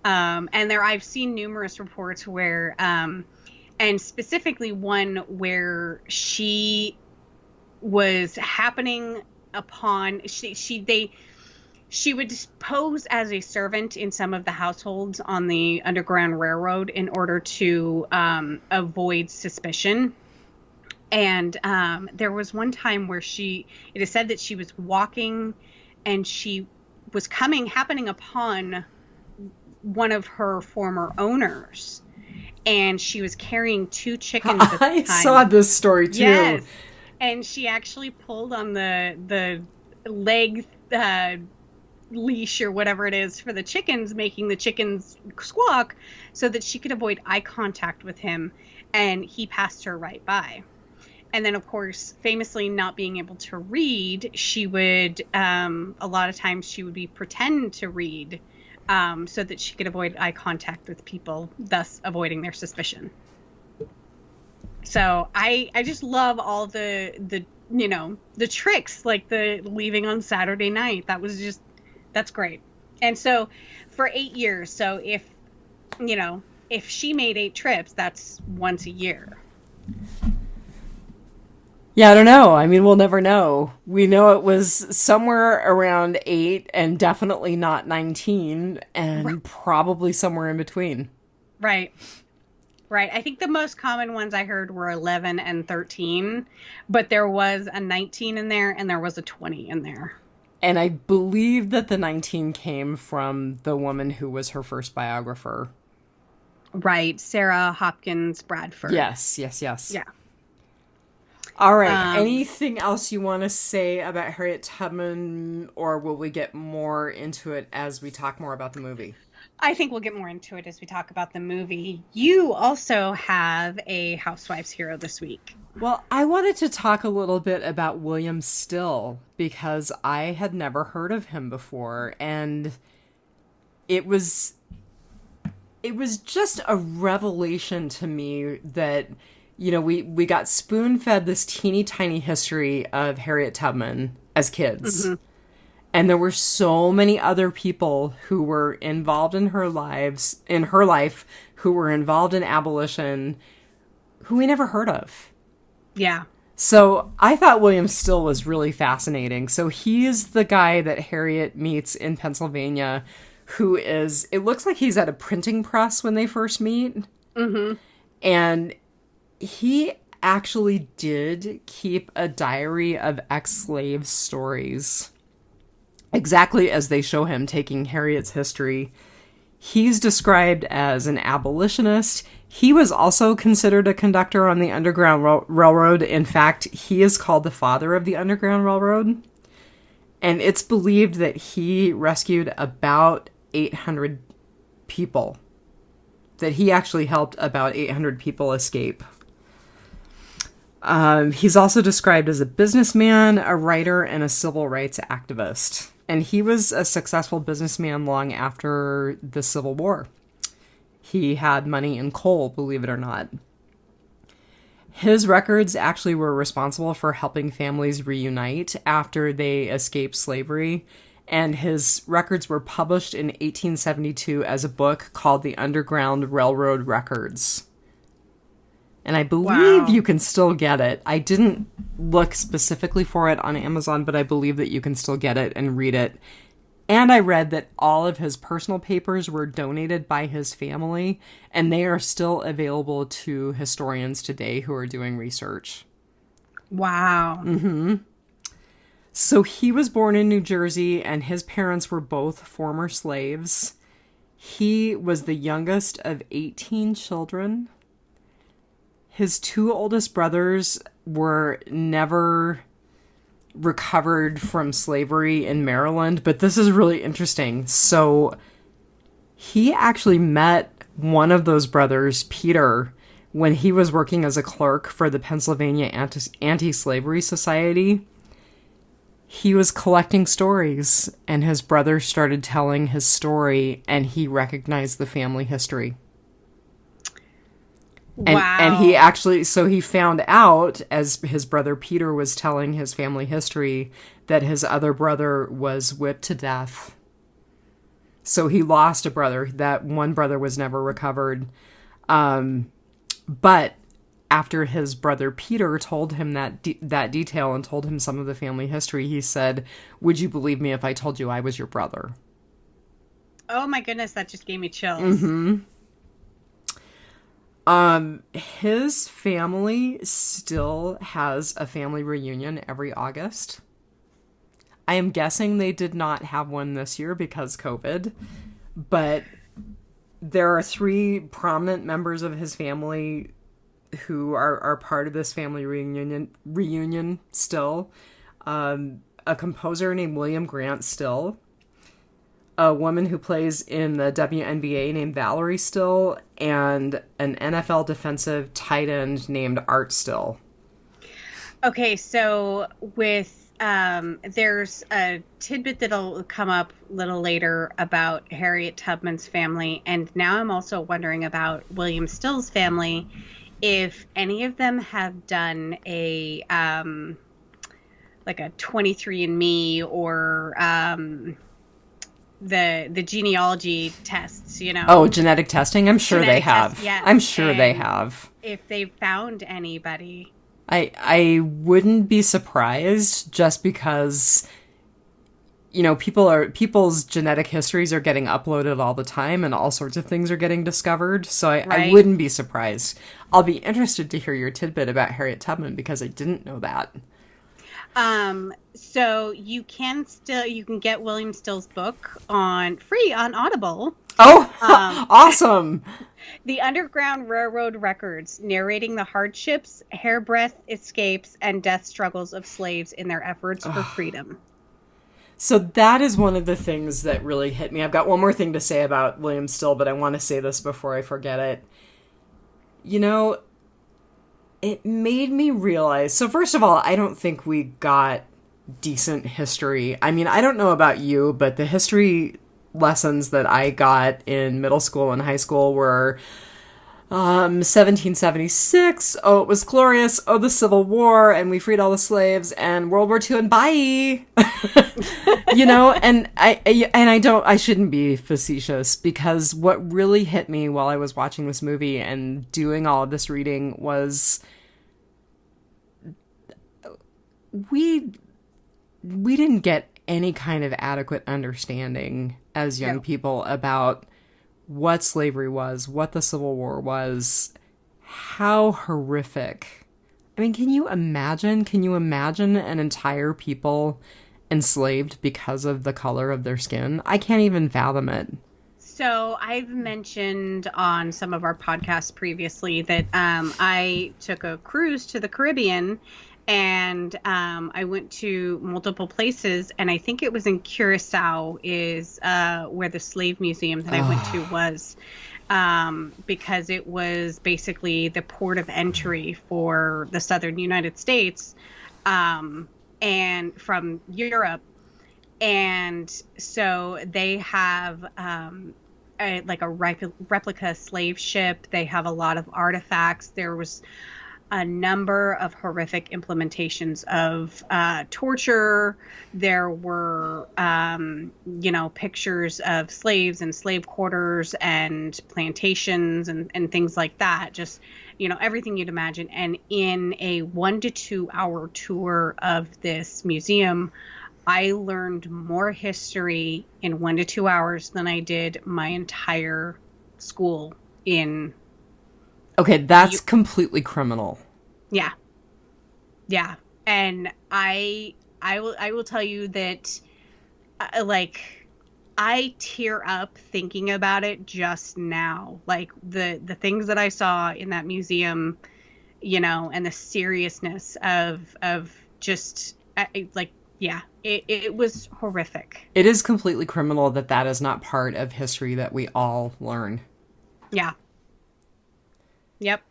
And I've seen numerous reports where, and specifically one where she was happening upon, she would pose as a servant in some of the households on the Underground Railroad in order to avoid suspicion. And there was one time where it is said that she was walking and she was happening upon one of her former owners, and she was carrying 2 chickens at the time. I saw this story too. Yes. And she actually pulled on the leg leash or whatever it is for the chickens, making the chickens squawk so that she could avoid eye contact with him, and he passed her right by. And then, of course, famously not being able to read, she would a lot of times she would pretend to read so that she could avoid eye contact with people, thus avoiding their suspicion. So I just love all the the tricks, like the leaving on Saturday night. That's great. And so for 8 years, so if she made 8 trips, that's once a year. Yeah, I don't know. I mean, we'll never know. We know it was somewhere around 8 and definitely not 19 and probably somewhere in between. Right. I think the most common ones I heard were 11 and 13, but there was a 19 in there and there was a 20 in there. And I believe that the 19 came from the woman who was her first biographer. Right. Sarah Hopkins Bradford. Yes. Yeah. All right. Anything else you want to say about Harriet Tubman, or will we get more into it as we talk more about the movie? I think we'll get more into it as we talk about the movie. You also have a Housewives hero this week. Well, I wanted to talk a little bit about William Still because I had never heard of him before, and it was just a revelation to me that, we got spoon-fed this teeny tiny history of Harriet Tubman as kids. Mm-hmm. And there were so many other people who were involved in her life, who were involved in abolition, who we never heard of. Yeah. So I thought William Still was really fascinating. So he is the guy that Harriet meets in Pennsylvania, who is, it looks like he's at a printing press when they first meet. Mm-hmm. And he actually did keep a diary of ex-slave stories. Exactly as they show him taking Harriet's history. He's described as an abolitionist. He was also considered a conductor on the Underground Railroad. In fact, he is called the father of the Underground Railroad. And it's believed that he rescued about 800 people. That he actually helped about 800 people escape. He's also described as a businessman, a writer, and a civil rights activist. And he was a successful businessman long after the Civil War. He had money in coal, believe it or not. His records actually were responsible for helping families reunite after they escaped slavery. And his records were published in 1872 as a book called The Underground Railroad Records. And I believe you can still get it. I didn't look specifically for it on Amazon, but I believe that you can still get it and read it. And I read that all of his personal papers were donated by his family, and they are still available to historians today who are doing research. Wow. Mm-hmm. So he was born in New Jersey, and his parents were both former slaves. He was the youngest of 18 children. His 2 oldest brothers were never recovered from slavery in Maryland, but this is really interesting. So he actually met one of those brothers, Peter, when he was working as a clerk for the Pennsylvania Anti-Slavery Society. He was collecting stories, and his brother started telling his story, and he recognized the family history. And he actually, so he found out as his brother Peter was telling his family history that his other brother was whipped to death. So he lost a brother. That one brother was never recovered. But after his brother Peter told him that detail and told him some of the family history, he said, "Would you believe me if I told you I was your brother?" Oh my goodness, that just gave me chills. Mm-hmm. His family still has a family reunion every August. I am guessing they did not have one this year because COVID, but there are 3 prominent members of his family who are part of this family reunion still. A composer named William Grant Still, a woman who plays in the WNBA named Valerie Still, and an NFL defensive tight end named Art Still. Okay, so with there's a tidbit that'll come up a little later about Harriet Tubman's family, and now I'm also wondering about William Still's family, if any of them have done a like a 23andMe or the genealogy tests, you know. Oh, genetic testing? I'm sure they have. Yes. I'm sure they have. If they've found anybody. I wouldn't be surprised, just because, you know, people's genetic histories are getting uploaded all the time and all sorts of things are getting discovered. So I wouldn't be surprised. I'll be interested to hear your tidbit about Harriet Tubman, because I didn't know that. So you can get William Still's book free on Audible. Oh, awesome. The Underground Railroad Records, narrating the hardships, hairbreadth escapes, and death struggles of slaves in their efforts for freedom. So that is one of the things that really hit me. I've got one more thing to say about William Still, but I want to say this before I forget it. You know, it made me realize... So first of all, I don't think we got decent history. I mean, I don't know about you, but the history lessons that I got in middle school and high school were 1776, oh, it was glorious, oh, the Civil War, and we freed all the slaves, and World War II, and bye. You know, and I shouldn't be facetious, because what really hit me while I was watching this movie and doing all of this reading was we didn't get any kind of adequate understanding as young people about what slavery was, what the Civil War was, how horrific. I mean, can you imagine an entire people enslaved because of the color of their skin? I can't even fathom it. So I've mentioned on some of our podcasts previously that I took a cruise to the Caribbean, and I went to multiple places, and I think it was in Curacao is where the slave museum that I went to was, because it was basically the port of entry for the southern United States and from Europe. And so they have a replica slave ship. They have a lot of artifacts. There was a number of horrific implementations of torture. There were, pictures of slaves and slave quarters and plantations and things like that. Just, everything you'd imagine. And in a 1 to 2 hour tour of this museum, I learned more history in 1 to 2 hours than I did my entire school in. Okay, that's completely criminal. Yeah. Yeah. And I will tell you that I tear up thinking about it just now. Like the things that I saw in that museum, and the seriousness of just it was horrific. It is completely criminal that is not part of history that we all learn. Yeah. Yep.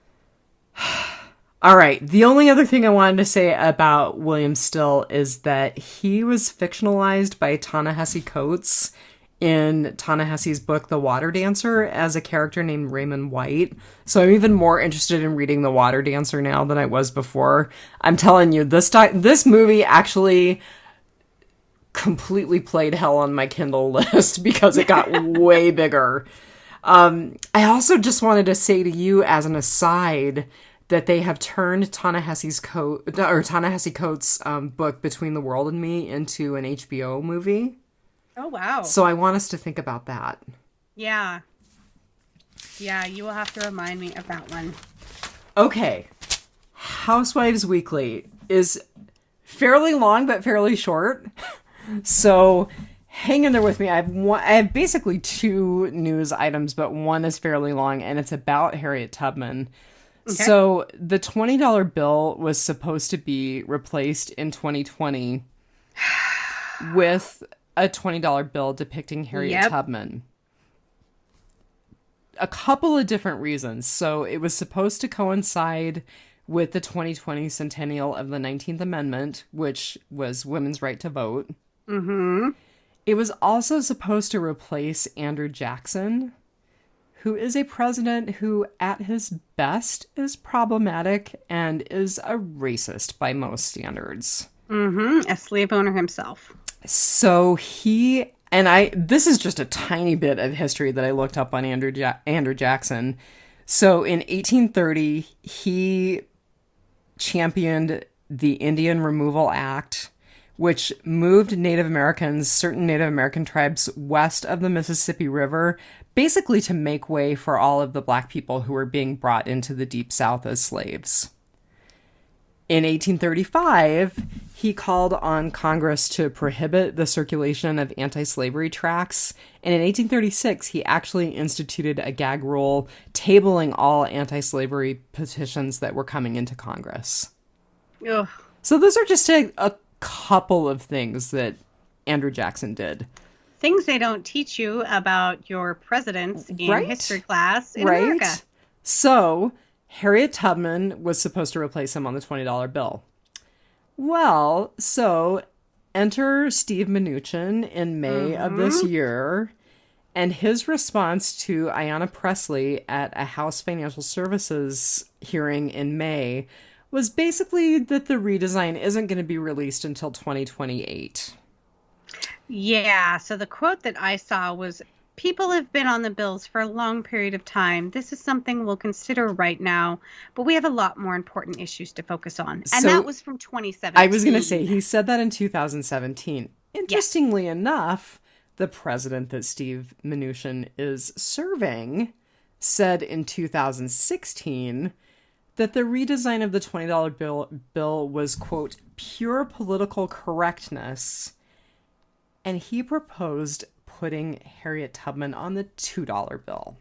All right. The only other thing I wanted to say about William Still is that he was fictionalized by Ta-Nehisi Coates in Ta-Nehisi's book, The Water Dancer, as a character named Raymond White. So I'm even more interested in reading The Water Dancer now than I was before. I'm telling you, this movie actually completely played hell on my Kindle list because it got way bigger. I also just wanted to say to you as an aside that they have turned Ta-Nehisi Coates' book Between the World and Me into an HBO movie. Oh, wow. So I want us to think about that. Yeah. Yeah, you will have to remind me of that one. Okay. Housewives Weekly is fairly long but fairly short. So hang in there with me. I have basically two news items, but one is fairly long, and it's about Harriet Tubman. Okay. So the $20 bill was supposed to be replaced in 2020 with a $20 bill depicting Harriet Tubman. A couple of different reasons. So it was supposed to coincide with the 2020 centennial of the 19th Amendment, which was women's right to vote. Mm-hmm. It was also supposed to replace Andrew Jackson, who is a president who, at his best, is problematic and is a racist by most standards. Mm-hmm. A slave owner himself. So this is just a tiny bit of history that I looked up on Andrew Jackson. So in 1830, he championed the Indian Removal Act, which moved certain Native American tribes west of the Mississippi River, basically to make way for all of the black people who were being brought into the Deep South as slaves. In 1835, he called on Congress to prohibit the circulation of anti-slavery tracts, and in 1836, he actually instituted a gag rule tabling all anti-slavery petitions that were coming into Congress. Ugh. So those are just a couple of things that Andrew Jackson did. Things they don't teach you about your presidents in history class in America. So Harriet Tubman was supposed to replace him on the $20 bill. Well, so enter Steve Mnuchin in May of this year, and his response to Ayanna Pressley at a House Financial Services hearing in May was basically that the redesign isn't going to be released until 2028. Yeah, so the quote that I saw was, "People have been on the bills for a long period of time. This is something we'll consider right now, but we have a lot more important issues to focus on." And that was from 2017. I was going to say, he said that in 2017. Interestingly enough, the president that Steve Mnuchin is serving said in 2016 that the redesign of the $20 bill was, quote, pure political correctness. And he proposed putting Harriet Tubman on the $2 bill.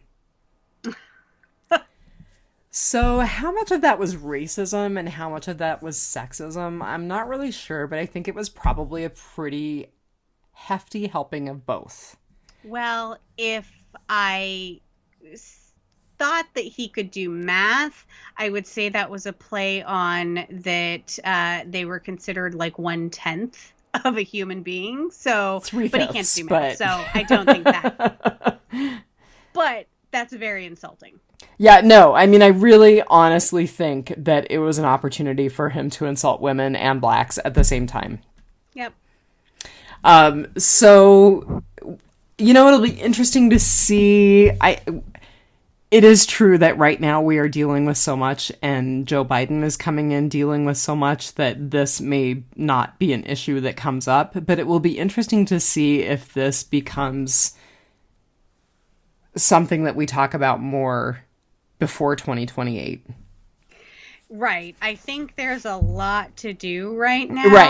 So how much of that was racism and how much of that was sexism? I'm not really sure, but I think it was probably a pretty hefty helping of both. Well, if I thought that he could do math, I would say that was a play on that they were considered like 1/10 of a human being. So, but he can't do math, so I don't think that. But that's very insulting. Yeah, no, I mean, I really honestly think that it was an opportunity for him to insult women and blacks at the same time. Yep. So, it'll be interesting to see. It is true that right now we are dealing with so much, and Joe Biden is coming in dealing with so much that this may not be an issue that comes up, but it will be interesting to see if this becomes something that we talk about more before 2028. Right. I think there's a lot to do right now. Right.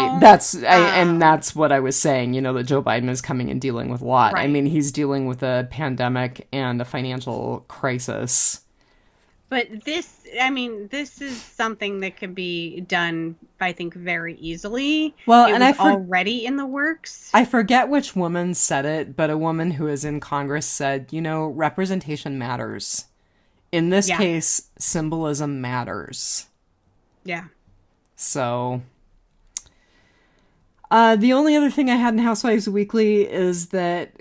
And that's what I was saying, that Joe Biden is coming and dealing with a lot. Right. I mean, he's dealing with a pandemic and a financial crisis. But this is something that can be done, I think, very easily. Well, it was already in the works. I forget which woman said it, but a woman who is in Congress said, representation matters. In this case, symbolism matters. Yeah. So, the only other thing I had in Housewives Weekly is that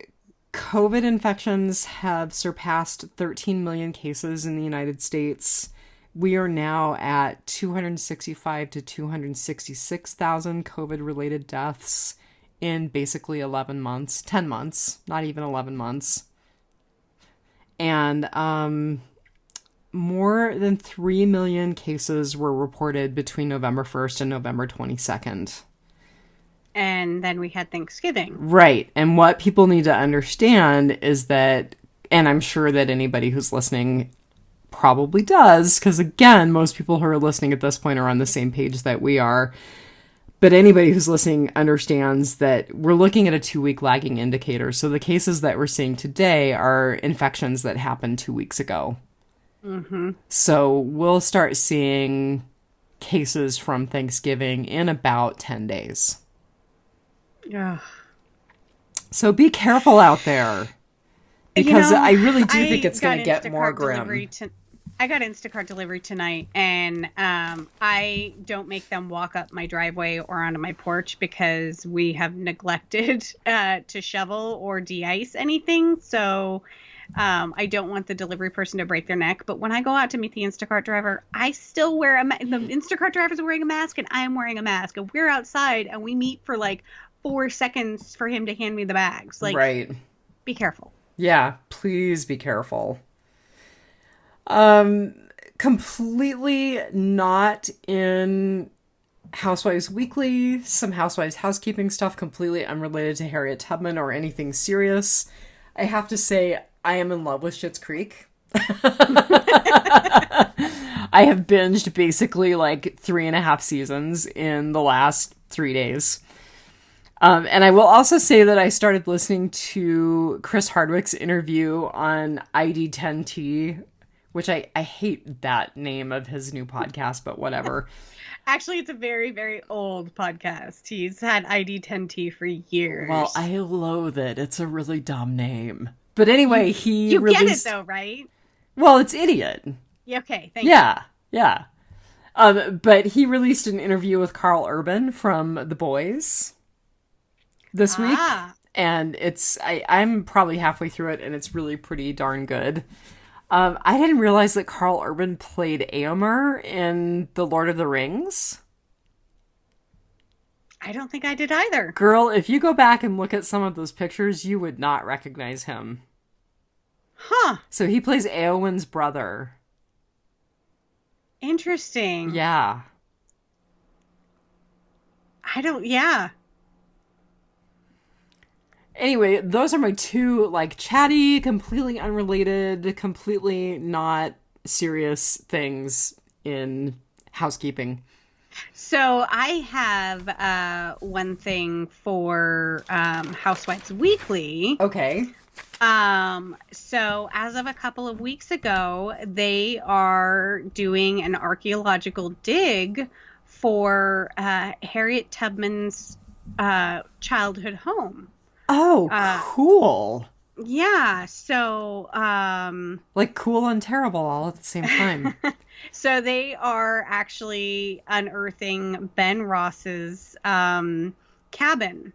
COVID infections have surpassed 13 million cases in the United States. We are now at 265 to 266,000 COVID-related deaths in basically 10 months, not even 11 months. And more than 3 million cases were reported between November 1st and November 22nd. And then we had Thanksgiving. Right. And what people need to understand is that, and I'm sure that anybody who's listening probably does, because again, most people who are listening at this point are on the same page that we are. But anybody who's listening understands that we're looking at a 2-week lagging indicator. So the cases that we're seeing today are infections that happened 2 weeks ago. Mm-hmm. So we'll start seeing cases from Thanksgiving in about 10 days. Yeah. So be careful out there. Because I really do think it's going to get more grim. I got Instacart delivery tonight, and I don't make them walk up my driveway or onto my porch because we have neglected to shovel or de-ice anything. So I don't want the delivery person to break their neck. But when I go out to meet the Instacart driver, I still wear the Instacart driver's wearing a mask, and I am wearing a mask. And we're outside, and we meet for like 4 seconds for him to hand me the bags. Like, right. Be careful. Yeah, please be careful. Completely not in Housewives Weekly, some Housewives housekeeping stuff completely unrelated to Harriet Tubman or anything serious. I have to say, I am in love with Schitt's Creek. I have binged basically like 3.5 seasons in the last 3 days. And I will also say that I started listening to Chris Hardwick's interview on ID10T, which I hate that name of his new podcast, but whatever. Actually, it's a very, very old podcast. He's had ID10T for years. Well, I loathe it. It's a really dumb name. But anyway, You get it, though, right? Well, it's idiot. Yeah, okay, thank you. Yeah. But he released an interview with Carl Urban from The Boys this week, and I'm probably halfway through it, and it's really pretty darn good. I didn't realize that Carl Urban played Éomer in The Lord of the Rings. I don't think I did either. Girl, if you go back and look at some of those pictures, you would not recognize him. Huh. So he plays Éowyn's brother. Interesting. Yeah. Yeah. Anyway, those are my 2, like, chatty, completely unrelated, completely not serious things in housekeeping. So I have one thing for Housewives Weekly. Okay. So as of a couple of weeks ago, they are doing an archaeological dig for Harriet Tubman's childhood home. Oh, cool. Yeah, so like cool and terrible all at the same time. So they are actually unearthing Ben Ross's cabin.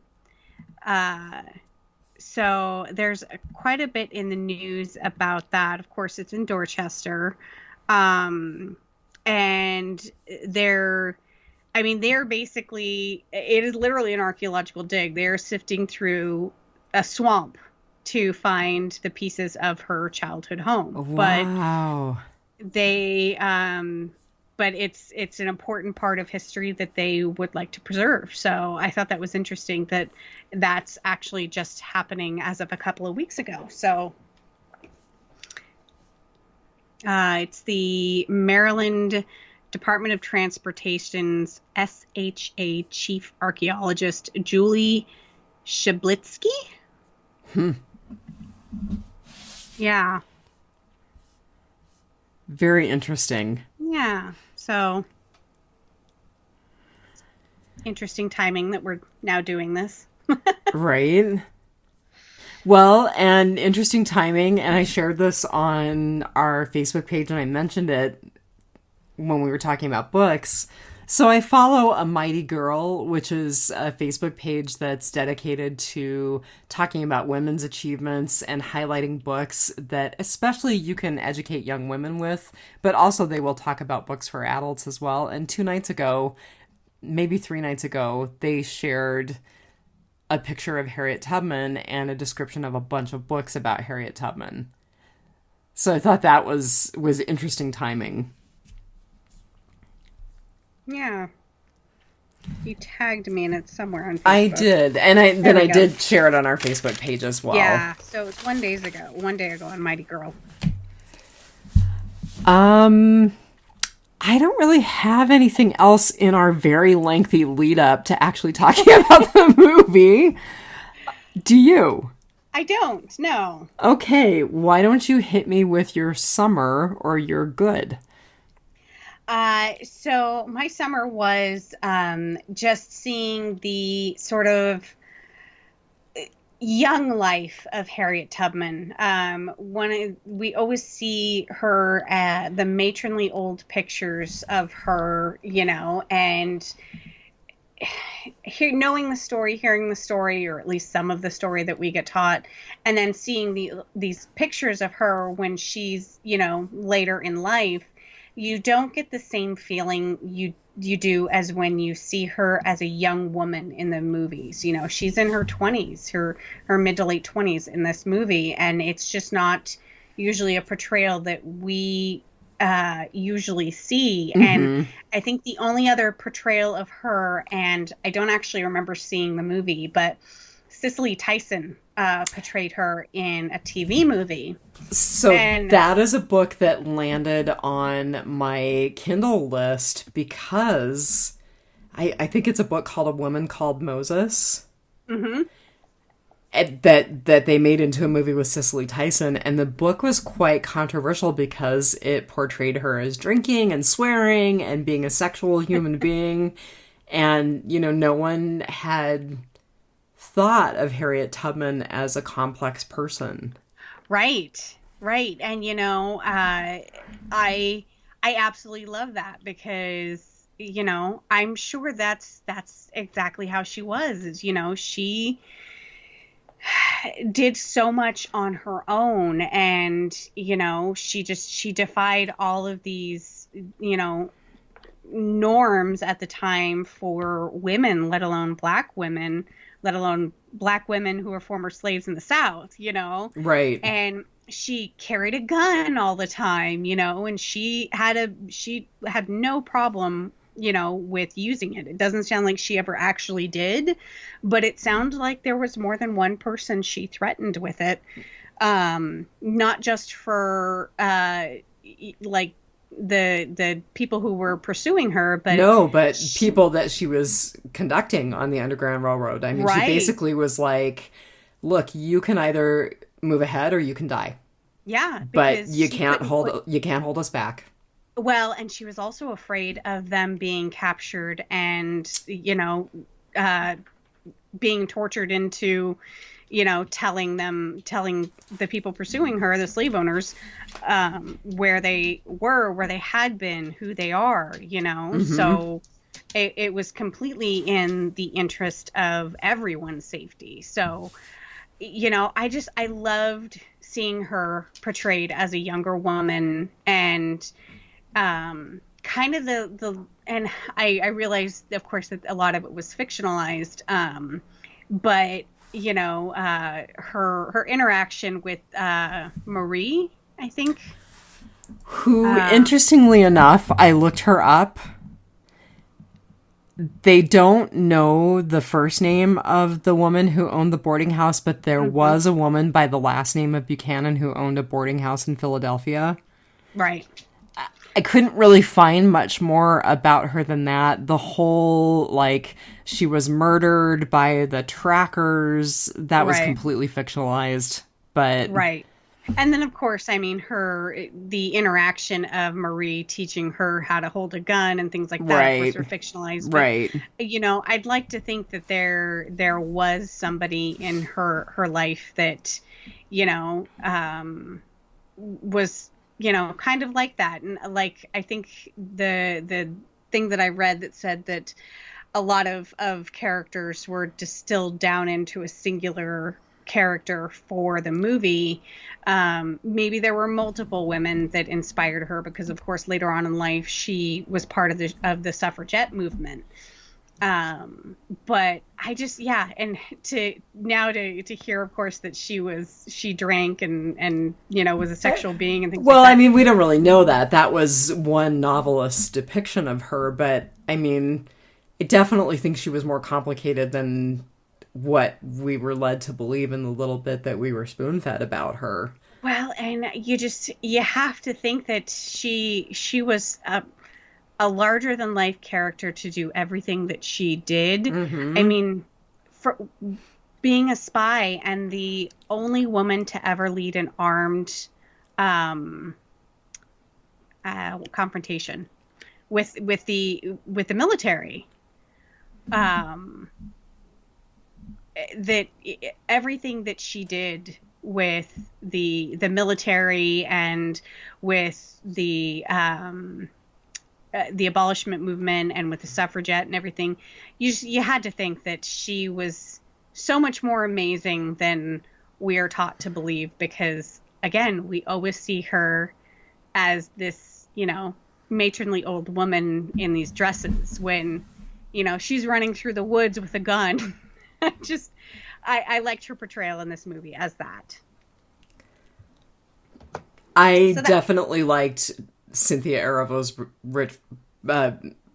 So there's quite a bit in the news about that. Of course, it's in Dorchester. And they're basically, it is literally an archaeological dig. They're sifting through a swamp to find the pieces of her childhood home. Wow. But it's an important part of history that they would like to preserve. So I thought that was interesting that that's actually just happening as of a couple of weeks ago. So it's the Maryland Department of Transportation's SHA Chief Archaeologist Julie Shiblitsky. Yeah. Very interesting. Yeah. So interesting timing that we're now doing this. Right. Well, and interesting timing, and I shared this on our Facebook page and I mentioned it when we were talking about books. So I follow A Mighty Girl, which is a Facebook page that's dedicated to talking about women's achievements and highlighting books that especially you can educate young women with, but also they will talk about books for adults as well. And 2 nights ago, maybe 3 nights ago, they shared a picture of Harriet Tubman and a description of a bunch of books about Harriet Tubman. So I thought that was interesting timing. Yeah. You tagged me in it somewhere on Facebook. I did. And I did share it on our Facebook page as well. Yeah. So it's 1 day ago on Mighty Girl. I I don't really have anything else in our very lengthy lead up to actually talking about the movie. Do you? I don't, no. Okay, why don't you hit me with your summer or your good? So my summer was just seeing the sort of young life of Harriet Tubman. We always see her, the matronly old pictures of her, and knowing the story, hearing the story, or at least some of the story that we get taught, and then seeing these pictures of her when she's, later in life, you don't get the same feeling you do as when you see her as a young woman in the movies. She's in her 20s, her mid to late 20s in this movie, and it's just not usually a portrayal that we usually see. Mm-hmm. And I think the only other portrayal of her, and I don't actually remember seeing the movie, but Cicely Tyson portrayed her in a TV movie. So that is a book that landed on my Kindle list because I think it's a book called A Woman Called Moses. Mm-hmm. That they made into a movie with Cicely Tyson, and the book was quite controversial because it portrayed her as drinking and swearing and being a sexual human being, and no one had thought of Harriet Tubman as a complex person. Right. And I absolutely love that because I'm sure that's exactly how she was. She did so much on her own, and she defied all of these norms at the time for women, let alone black women, let alone black women who were former slaves in the South, Right. And she carried a gun all the time, and she had no problem, with using it. It doesn't sound like she ever actually did, but it sounds like there was more than one person she threatened with it. Not just for, like, the people who were pursuing her, but people that she was conducting on the Underground Railroad. I mean, right. She basically was like, look, you can either move ahead or you can die. Yeah. But you can't hold us back. Well, and she was also afraid of them being captured and, being tortured into, telling the people pursuing her, the slave owners, where they were, where they had been, who they are, Mm-hmm. So it was completely in the interest of everyone's safety. So, I loved seeing her portrayed as a younger woman, and kind of and I realized, of course, that a lot of it was fictionalized, but her interaction with Marie, I think, who, interestingly enough, I looked her up. They don't know the first name of the woman who owned the boarding house, but there mm-hmm. was a woman by the last name of Buchanan who owned a boarding house in Philadelphia. Right. I couldn't really find much more about her than that. The whole, she was murdered by the trackers, that was completely fictionalized. But right. And then, of course, I mean, the interaction of Marie teaching her how to hold a gun and things like that, right. of course, are fictionalized. But, right. I'd like to think that there was somebody in her life that, was, kind of like that. And I think the thing that I read that said that a lot of characters were distilled down into a singular character for the movie. Maybe there were multiple women that inspired her because, of course, later on in life, she was part of the suffragette movement. But I just, and to hear, of course, that she drank and was a sexual being and things like that. Well, I mean, we don't really know that. That was one novelist's depiction of her, but I mean, I definitely think she was more complicated than what we were led to believe in the little bit that we were spoon-fed about her. Well, and you have to think that she was a larger than life character to do everything that she did. Mm-hmm. I mean, for being a spy and the only woman to ever lead an armed confrontation with the military. That everything that she did with the military and with the abolishment movement and with the suffragette and everything, you had to think that she was so much more amazing than we are taught to believe, because again, we always see her as this, matronly old woman in these dresses when, she's running through the woods with a gun. I liked her portrayal in this movie as that. I definitely liked Cynthia Erivo's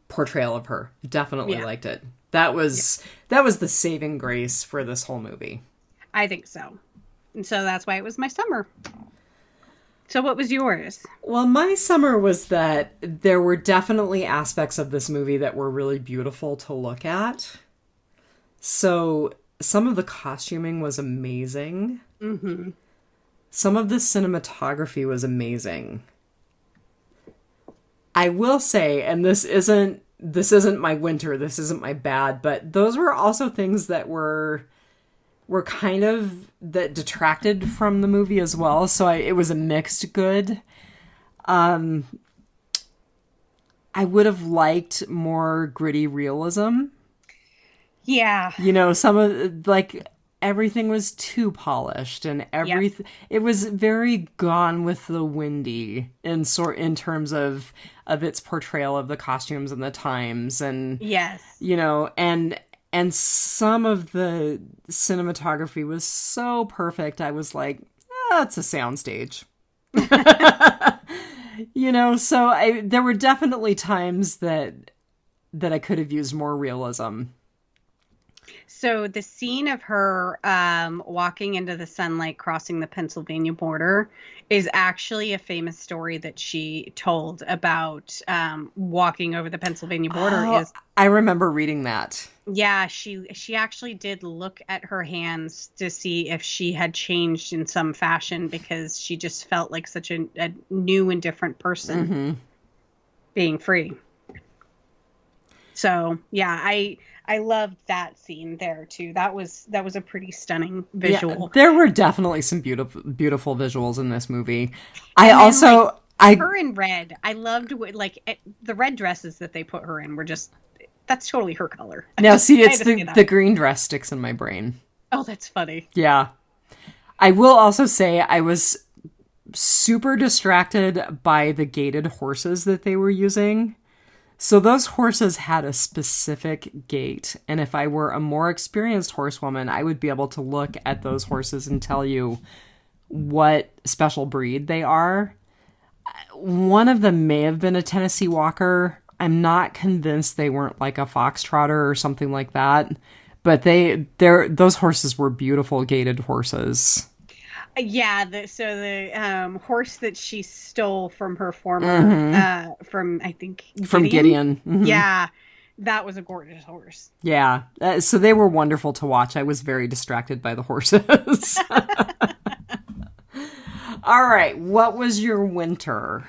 portrayal of her. Definitely liked it. That was the saving grace for this whole movie. I think so. And so that's why it was my summer. So what was yours? Well, my summer was that there were definitely aspects of this movie that were really beautiful to look at. So some of the costuming was amazing. Mm-hmm. Some of the cinematography was amazing. I will say, and this isn't my winter, this isn't my bad, but those were also things that were kind of that detracted from the movie as well. So it was a mixed good. I would have liked more gritty realism. Yeah. Some of everything was too polished and everything. Yep. It was very Gone with the Windy in terms of its portrayal of the costumes and the times, and yes, and some of the cinematography was so perfect. I was like, it's a soundstage. So there were definitely times that I could have used more realism. So the scene of her walking into the sunlight, crossing the Pennsylvania border, is actually a famous story that she told about walking over the Pennsylvania border. I remember reading that. Yeah, she actually did look at her hands to see if she had changed in some fashion, because she just felt like such a new and different person being free. So, yeah, I loved that scene there too. That was a pretty stunning visual. Yeah, there were definitely some beautiful visuals in this movie. Her in red. I loved the red dresses that they put her in were just, that's totally her color. Now see, it's the green dress sticks in my brain. Oh, that's funny. Yeah. I will also say I was super distracted by the gaited horses that they were using. So those horses had a specific gait, and if I were a more experienced horsewoman, I would be able to look at those horses and tell you what special breed they are. One of them may have been a Tennessee Walker. I'm not convinced they weren't like a foxtrotter or something like that, but those horses were beautiful gaited horses. Yeah, the horse that she stole from her former, from Gideon. Mm-hmm. Yeah, that was a gorgeous horse. Yeah, so they were wonderful to watch. I was very distracted by the horses. All right, what was your winter?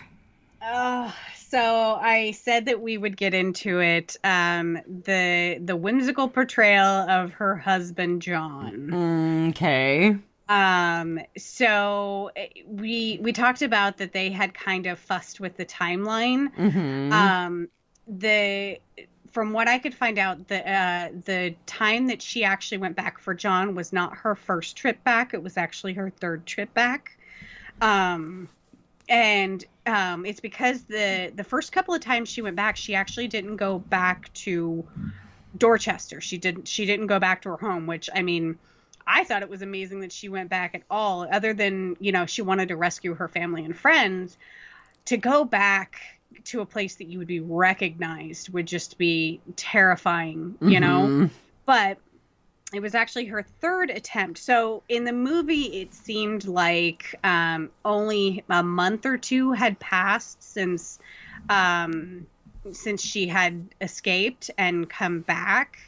So I said that we would get into it. The whimsical portrayal of her husband, John. Okay. So we talked about that they had kind of fussed with the timeline. From what I could find out, the time that she actually went back for John was not her first trip back. It was actually her third trip back. It's because the first couple of times she went back, she actually didn't go back to Dorchester. She didn't go back to her home, which, I mean, I thought it was amazing that she went back at all, other than, she wanted to rescue her family and friends. To go back to a place that you would be recognized would just be terrifying, But it was actually her third attempt. So in the movie, it seemed like only a month or two had passed since since she had escaped and come back.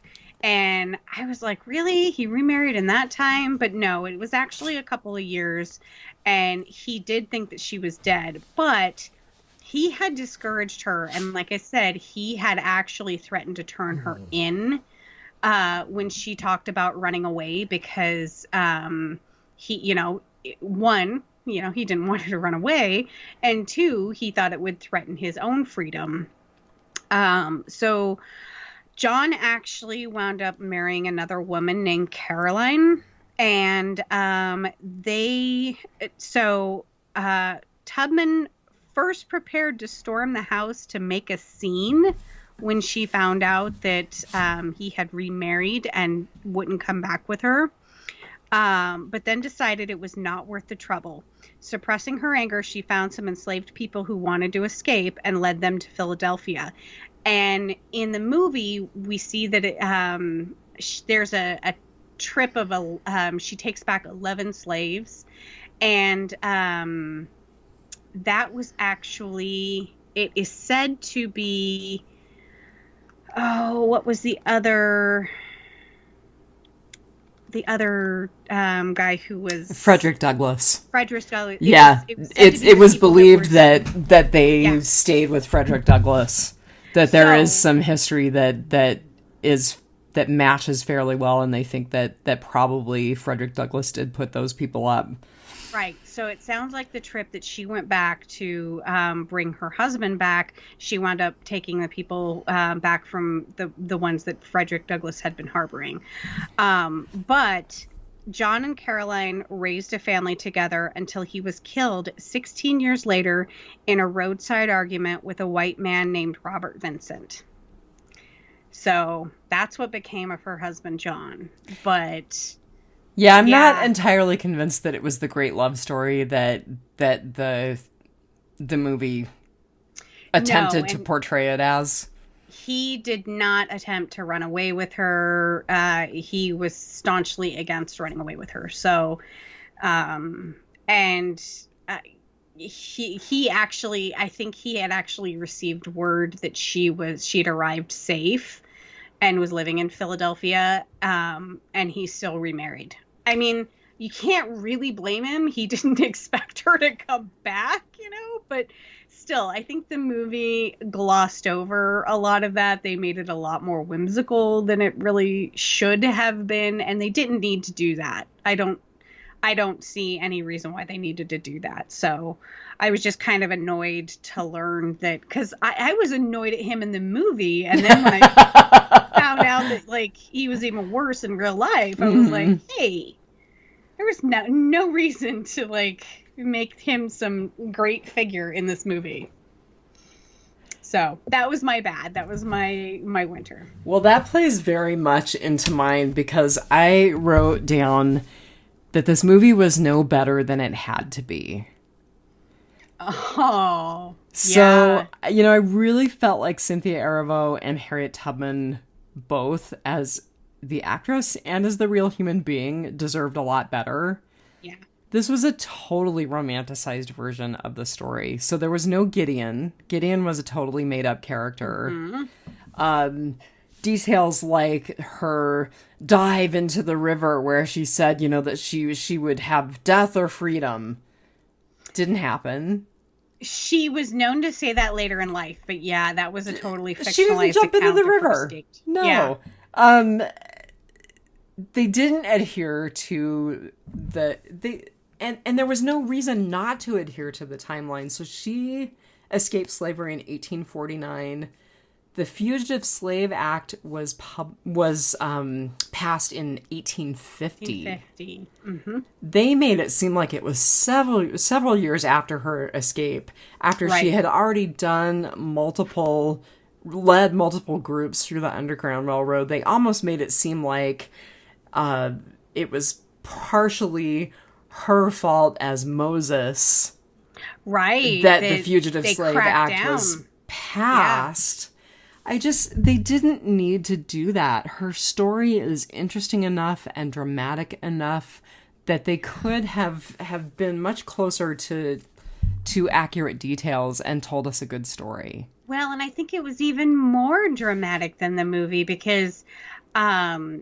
And I was like, really? He remarried in that time? But no, it was actually a couple of years. And he did think that she was dead. But he had discouraged her. And like I said, he had actually threatened to turn her in when she talked about running away because he, one, he didn't want her to run away. And two, he thought it would threaten his own freedom. So John actually wound up marrying another woman named Caroline. And Tubman first prepared to storm the house to make a scene when she found out that he had remarried and wouldn't come back with her. But then decided it was not worth the trouble. Suppressing her anger, she found some enslaved people who wanted to escape and led them to Philadelphia. And in the movie, we see that there's a trip of she takes back 11 slaves. And that was actually, it is said to be, what was the other guy who was Frederick Douglass. Yeah, it was believed that they stayed with Frederick Douglass. That there is some history that matches fairly well, and they think that probably Frederick Douglass did put those people up. Right. So it sounds like the trip that she went back to bring her husband back, she wound up taking the people back from the ones that Frederick Douglass had been harboring. But John and Caroline raised a family together until he was killed 16 years later in a roadside argument with a white man named Robert Vincent. So that's what became of her husband, John. But yeah, I'm not entirely convinced that it was the great love story that the movie attempted to portray it as. He did not attempt to run away with her. He was staunchly against running away with her. So, he actually, I think he had actually received word that she'd arrived safe and was living in Philadelphia. And he still remarried. I mean, you can't really blame him. He didn't expect her to come back, but still, I think the movie glossed over a lot of that. They made it a lot more whimsical than it really should have been, and they didn't need to do that. I don't see any reason why they needed to do that. So I was just kind of annoyed to learn that, because I was annoyed at him in the movie, and then when I found out that he was even worse in real life, I was like, hey, there was no reason to make him some great figure in this movie. So that was my bad. That was my winter. Well, that plays very much into mine, because I wrote down that this movie was no better than it had to be. Oh, so, yeah. I really felt like Cynthia Erivo and Harriet Tubman, both as the actress and as the real human being, deserved a lot better. Yeah. This was a totally romanticized version of the story. So there was no Gideon. Gideon was a totally made-up character. Mm-hmm. Details like her dive into the river where she said, that she would have death or freedom, didn't happen. She was known to say that later in life, but yeah, that was a totally fictionalized She didn't jump into the river. No. Yeah. They didn't adhere to and there was no reason not to adhere to the timeline. So she escaped slavery in 1849. The Fugitive Slave Act was passed in 1850. Mm-hmm. They made it seem like it was several years after her escape, after she had already led multiple groups through the Underground Railroad. They almost made it seem like it was partially her fault as Moses. Right. That the Fugitive Slave Act was passed. Yeah. They didn't need to do that. Her story is interesting enough and dramatic enough that they could have been much closer to accurate details and told us a good story. Well, and I think it was even more dramatic than the movie because the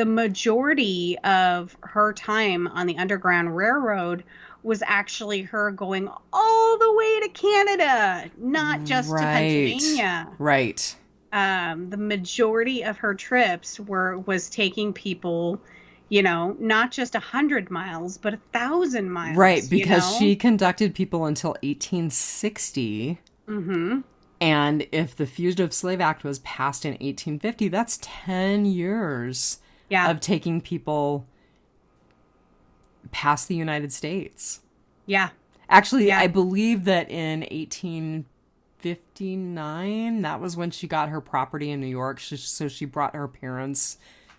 majority of her time on the Underground Railroad was actually her going all the way to Canada, not just to Pennsylvania. Right. The majority of her trips was taking people, not just 100 miles, but 1,000 miles. Right, because she conducted people until 1860. Mm-hmm. And if the Fugitive Slave Act was passed in 1850, that's 10 years of taking people past the United States. Yeah. Actually, I believe that in 1859, that was when she got her property in New York. So she brought her parents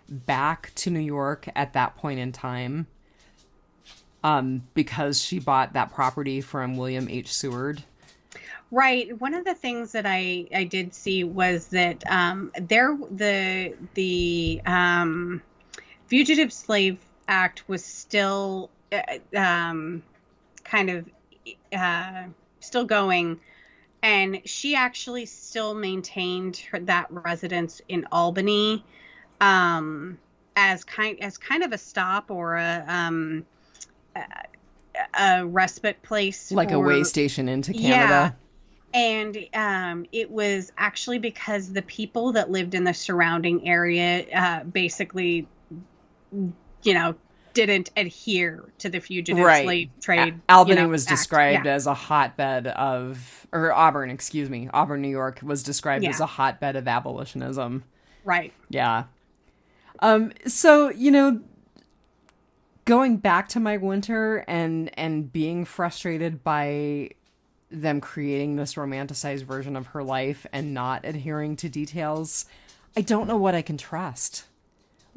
back to New York at that point in time, because she bought that property from William H. Seward. Right. One of the things that I did see was that the Fugitive Slave Act was still kind of still going, and she actually still maintained that residence in Albany as kind of a stop or a respite place, like a way station into Canada. And it was actually because the people that lived in the surrounding area basically, didn't adhere to the fugitive slave trade. Albany was described as a hotbed of, or Auburn, New York was described as a hotbed of abolitionism. Right. Yeah. So, going back to my winter and being frustrated by them creating this romanticized version of her life and not adhering to details, I don't know what I can trust.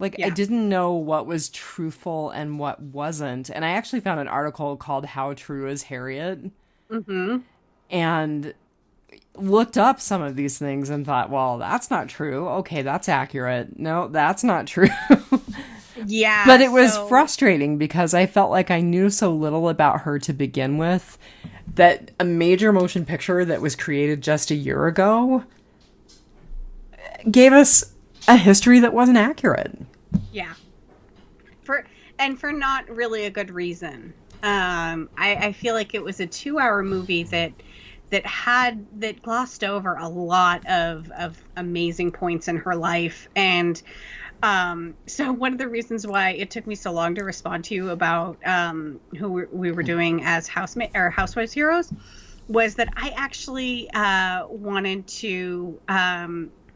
I didn't know what was truthful and what wasn't. And I actually found an article called How True is Harriet? Mm-hmm. And looked up some of these things and thought, well, that's not true. Okay, that's accurate. No, that's not true. Yeah. But it was frustrating because I felt like I knew so little about her to begin with that a major motion picture that was created just a year ago gave us a history that wasn't accurate. Yeah. For not really a good reason. I feel like it was a 2-hour movie that glossed over a lot of amazing points in her life. And so one of the reasons why it took me so long to respond to you about who we were doing as Housewives heroes was that I actually wanted to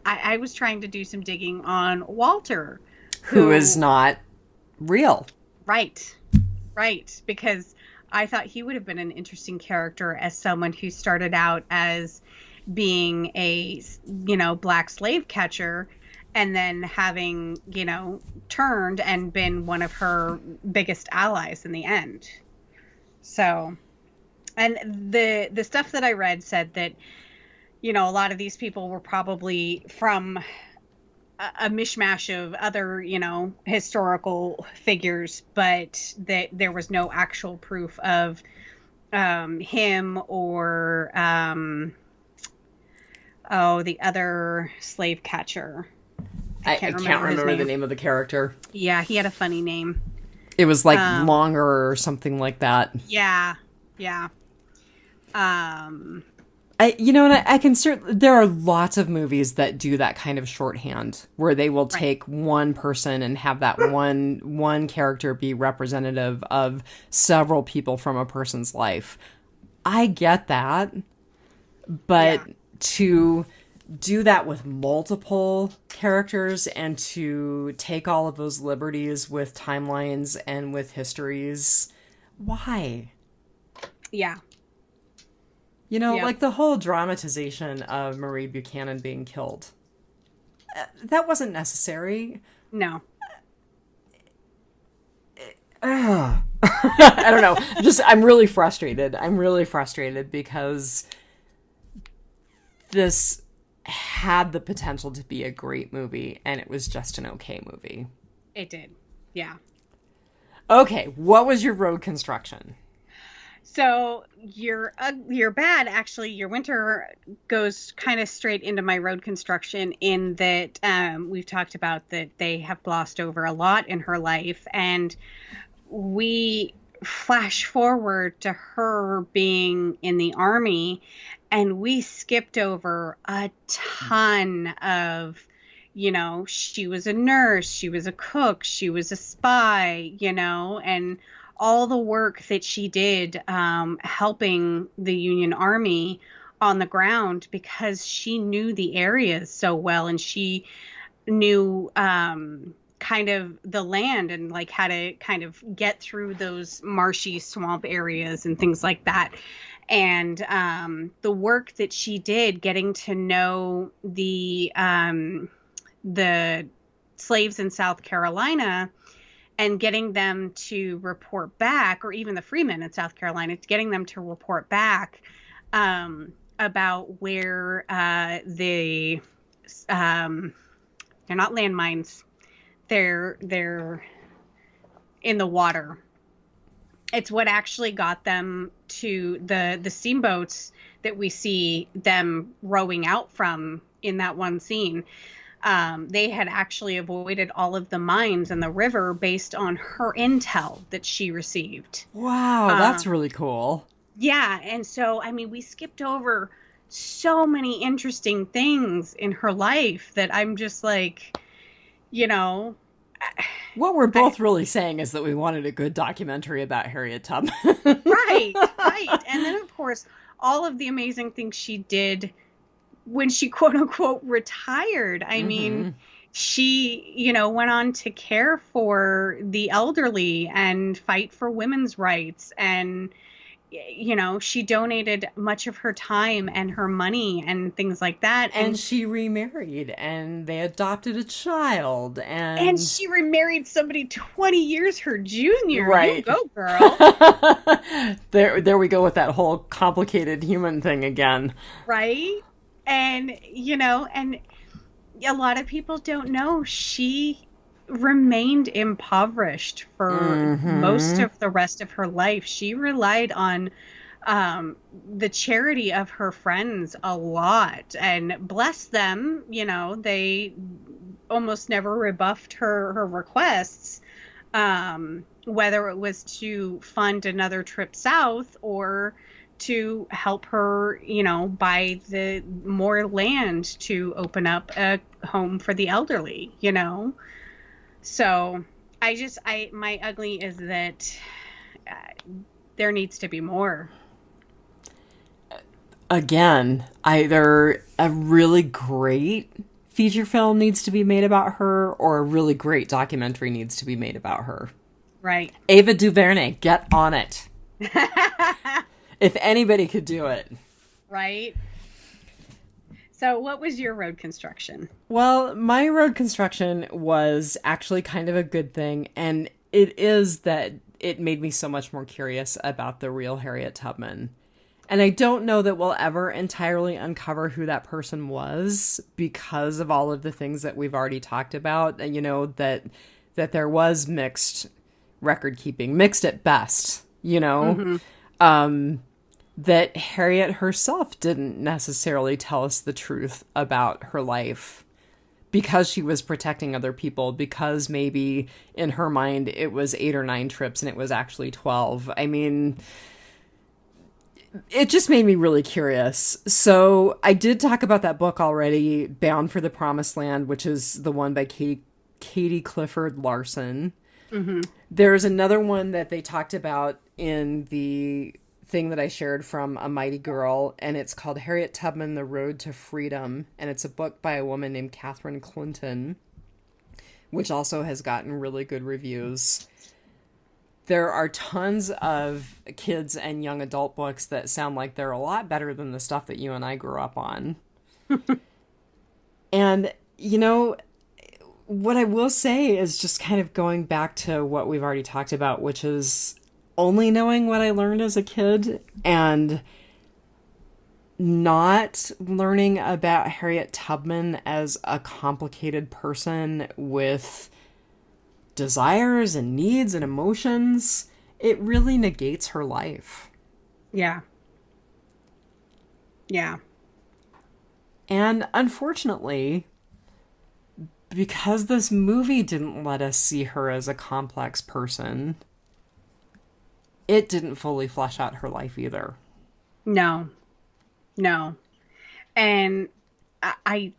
I was trying to do some digging on Walter, who is not real. Right, because I thought he would have been an interesting character as someone who started out as being a black slave catcher, and then having, turned and been one of her biggest allies in the end. So, and the stuff that I read said that, a lot of these people were probably from a mishmash of other, historical figures, but that there was no actual proof of him or, the other slave catcher. I can't remember the name of the character. Yeah, he had a funny name. It was longer or something like that. Yeah. I can there are lots of movies that do that kind of shorthand where they will take one person and have that one character be representative of several people from a person's life. I get that, but to do that with multiple characters and to take all of those liberties with timelines and with histories, why? Yeah. Like the whole dramatization of Marie Buchanan being killed. That wasn't necessary. No. I don't know. I'm really frustrated. Because this had the potential to be a great movie, and it was just an okay movie. It did. Yeah. Okay, what was your road construction? So you're bad. Actually, your winter goes kind of straight into my road construction in that we've talked about that they have glossed over a lot in her life, and we flash forward to her being in the army, and we skipped over a ton of, she was a nurse, she was a cook, she was a spy, and all the work that she did helping the Union Army on the ground, because she knew the areas so well, and she knew kind of the land and like how to kind of get through those marshy swamp areas and things like that. And the work that she did getting to know the slaves in South Carolina and getting them to report back, or even the freemen in South Carolina, getting them to report back about where they're not landmines, they're in the water. It's what actually got them to the steamboats that we see them rowing out from in that one scene. They had actually avoided all of the mines in the river based on her intel that she received. Wow, that's really cool. Yeah, and so, I mean, we skipped over so many interesting things in her life that I'm just like, What we're both really saying is that we wanted a good documentary about Harriet Tubman. Right. And then, of course, all of the amazing things she did when she, quote unquote, retired. I mean, she, went on to care for the elderly and fight for women's rights. And, she donated much of her time and her money and things like that. And she remarried, and they adopted a child. And she remarried somebody 20 years her junior. Right. You go, girl. There we go with that whole complicated human thing again. Right? And, and a lot of people don't know she remained impoverished for most of the rest of her life. She relied on the charity of her friends a lot, and bless them, they almost never rebuffed her requests, whether it was to fund another trip south or to help her, buy the more land to open up a home for the elderly, So my ugly is that there needs to be more. Again, either a really great feature film needs to be made about her, or a really great documentary needs to be made about her. Right. Ava DuVernay, get on it. If anybody could do it. Right. So what was your road construction? Well, my road construction was actually kind of a good thing, and it is that it made me so much more curious about the real Harriet Tubman. And I don't know that we'll ever entirely uncover who that person was because of all of the things that we've already talked about. And, that there was mixed record keeping, mixed at best, that Harriet herself didn't necessarily tell us the truth about her life because she was protecting other people, because maybe in her mind it was 8 or 9 trips and it was actually 12. I mean, it just made me really curious. So I did talk about that book already, Bound for the Promised Land, which is the one by Katie Clifford Larson. There's another one that they talked about in the thing that I shared from A Mighty Girl, and it's called Harriet Tubman, The Road to Freedom, and it's a book by a woman named Catherine Clinton, which also has gotten really good reviews. There are tons of kids and young adult books that sound like they're a lot better than the stuff that you and I grew up on. And, what I will say is just kind of going back to what we've already talked about, which is only knowing what I learned as a kid and not learning about Harriet Tubman as a complicated person with desires and needs and emotions. It really negates her life. Yeah. Yeah. And unfortunately, because this movie didn't let us see her as a complex person, it didn't fully flesh out her life either. No. No. And I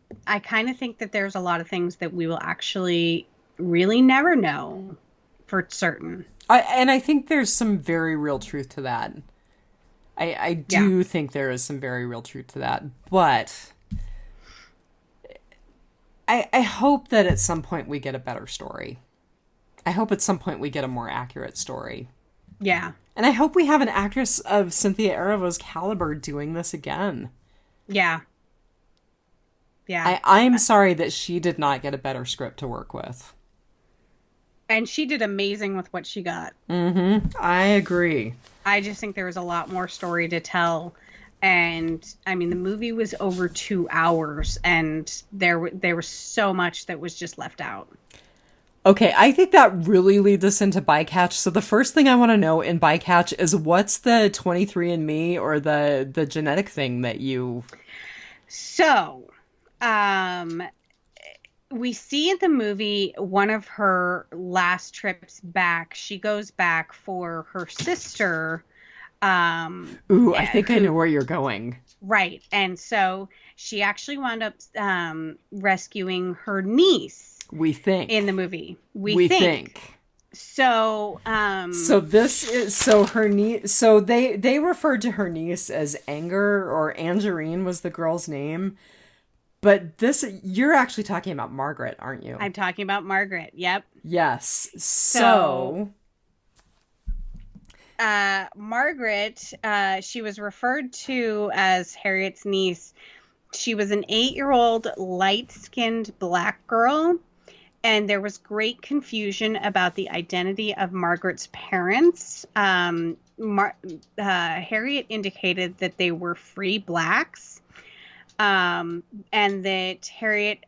kind of think that there's a lot of things that we will actually really never know for certain. And I think there's some very real truth to that. I do think there is some very real truth to that. But I hope that at some point we get a better story. I hope at some point we get a more accurate story. Yeah. And I hope we have an actress of Cynthia Erivo's caliber doing this again. Yeah. Yeah. I'm sorry that she did not get a better script to work with. And she did amazing with what she got. Mm-hmm. I agree. I just think there was a lot more story to tell. And I mean, the movie was over 2 hours, and there was so much that was just left out. Okay, I think that really leads us into bycatch. So the first thing I want to know in bycatch is what's the 23andMe or the genetic thing that you... So, we see in the movie one of her last trips back. She goes back for her sister. Ooh, I think I know where you're going. Right. And so she actually wound up rescuing her niece. We think. In the movie. We think. So, so this is, so her niece, so they referred to her niece as Anger, or Angerine was the girl's name. But this, you're actually talking about Margaret, aren't you? I'm talking about Margaret. Yep. Yes. So Margaret, she was referred to as Harriet's niece. She was an 8-year-old light-skinned black girl, and there was great confusion about the identity of Margaret's parents. Harriet indicated that they were free blacks, and that Harriet,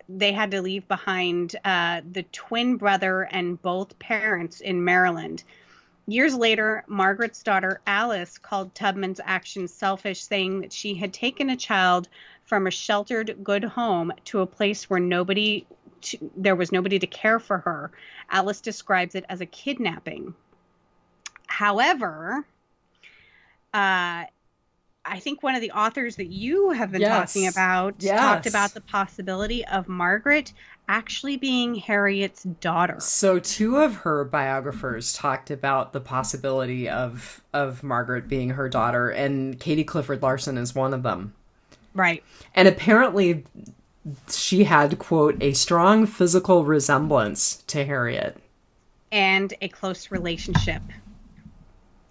they had to leave behind the twin brother and both parents in Maryland. Years later, Margaret's daughter Alice called Tubman's actions selfish, saying that she had taken a child from a sheltered, good home to a place where there was nobody to care for her. Alice describes it as a kidnapping. However, I think one of the authors that you have been talking about talked about the possibility of Margaret actually being Harriet's daughter. So 2 of her biographers talked about the possibility of Margaret being her daughter, and Katie Clifford Larson is one of them. Right. And apparently she had, quote, a strong physical resemblance to Harriet. And a close relationship.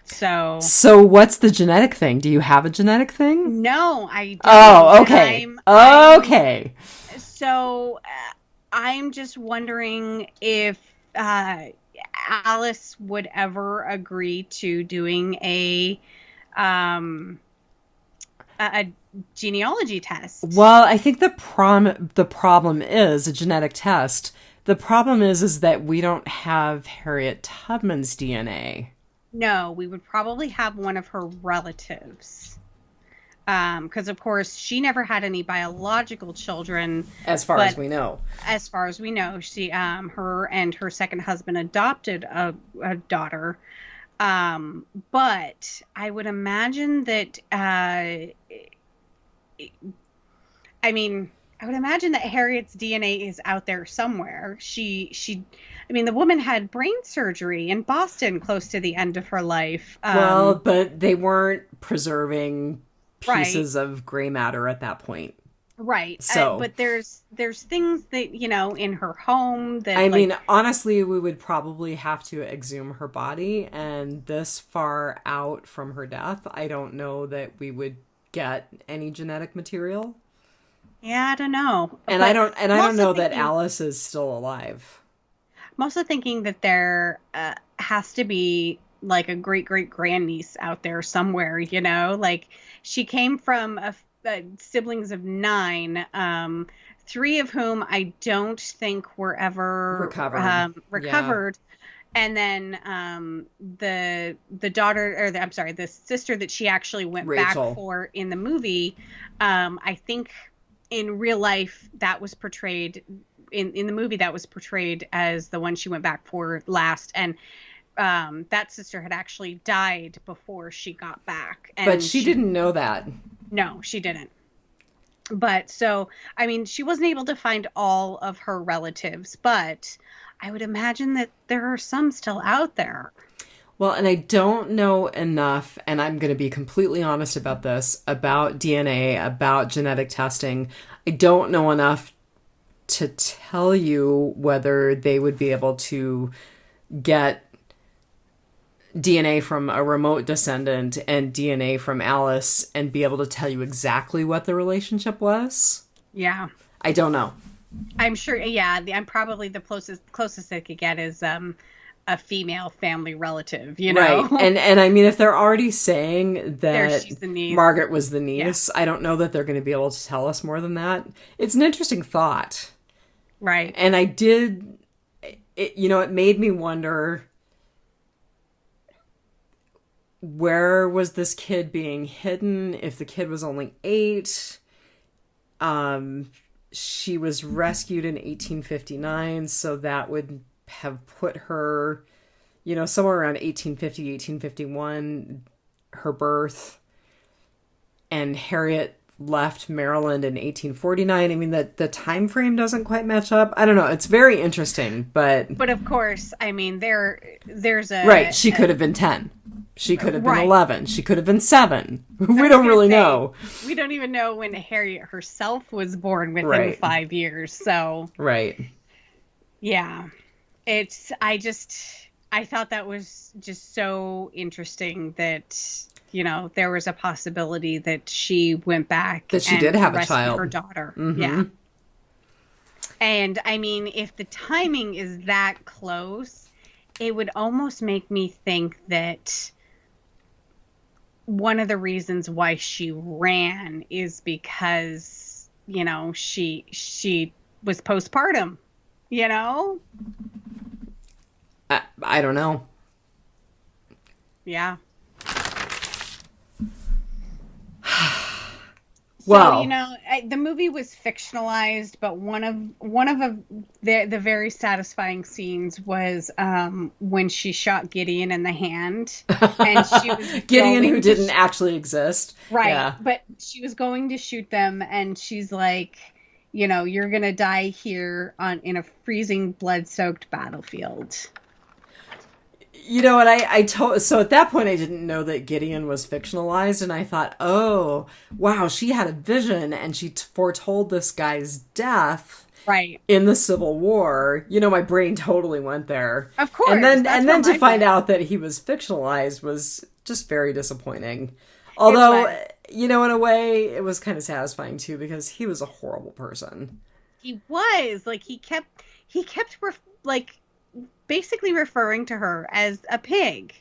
So what's the genetic thing? Do you have a genetic thing? No, I don't. Oh, okay. Okay. So I'm just wondering if Alice would ever agree to doing a genealogy test. Well, I think the problem is a genetic test. The problem is that we don't have Harriet Tubman's DNA. No, we would probably have one of her relatives. Because, of course, she never had any biological children. As far as we know. As far as we know. She, her and her second husband adopted a daughter. But I would imagine that, I would imagine that Harriet's DNA is out there somewhere. The woman had brain surgery in Boston close to the end of her life. But they weren't preserving pieces of gray matter at that point. Right. So, but there's things that, in her home that... honestly, we would probably have to exhume her body, and this far out from her death, I don't know that we would get any genetic material. Yeah, I don't know. And I don't know that Alice is still alive. I'm also thinking that there has to be like a great-great-grandniece out there somewhere, like she came from siblings of 9, 3 of whom I don't think were ever recovered. And then the daughter, or I'm sorry, the sister that she actually went Rachel. back for in the movie, I think in real life that was portrayed in the movie, that was portrayed as the one she went back for last. And that sister had actually died before she got back. And but she didn't know that. No, she didn't. But so, I mean, she wasn't able to find all of her relatives, but I would imagine that there are some still out there. Well, and I don't know enough, and I'm going to be completely honest about this, about DNA, about genetic testing. I don't know enough to tell you whether they would be able to get DNA from a remote descendant and DNA from Alice and be able to tell you exactly what the relationship was. Yeah. I don't know. I'm sure, yeah, I'm probably the closest I could get is a female family relative, you know? Right. And I mean, if they're already saying that she's the niece. Margaret was the niece, I don't know that they're going to be able to tell us more than that. It's an interesting thought. Right. And it made me wonder, where was this kid being hidden? If the kid was only 8, she was rescued in 1859, so that would have put her, somewhere around 1850, 1851, her birth. And Harriet left Maryland in 1849. I mean, the time frame doesn't quite match up. I don't know. It's very interesting, but of course, I mean, there's a... Right, she could have been 10. She could have been 11. She could have been 7. We don't really know. We don't even know when Harriet herself was born within 5 years. So right, yeah, I thought that was just so interesting that there was a possibility that she went back, that she did have a child, her daughter. Mm-hmm. Yeah, and I mean, if the timing is that close, it would almost make me think that one of the reasons why she ran is because, she was postpartum, I don't know. Yeah. Well, so, the movie was fictionalized, but one of the very satisfying scenes was when she shot Gideon in the hand, and she was Gideon, who didn't actually exist, right? Yeah. But she was going to shoot them, and she's like, you're gonna die here in a freezing, blood-soaked battlefield. And so at that point I didn't know that Gideon was fictionalized, and I thought, oh, wow, she had a vision and she foretold this guy's death right in the Civil War. My brain totally went there. Of course. And then to find out that he was fictionalized was just very disappointing. Although, in a way, it was kind of satisfying too, because he was a horrible person. He was. Like, he kept basically referring to her as a pig.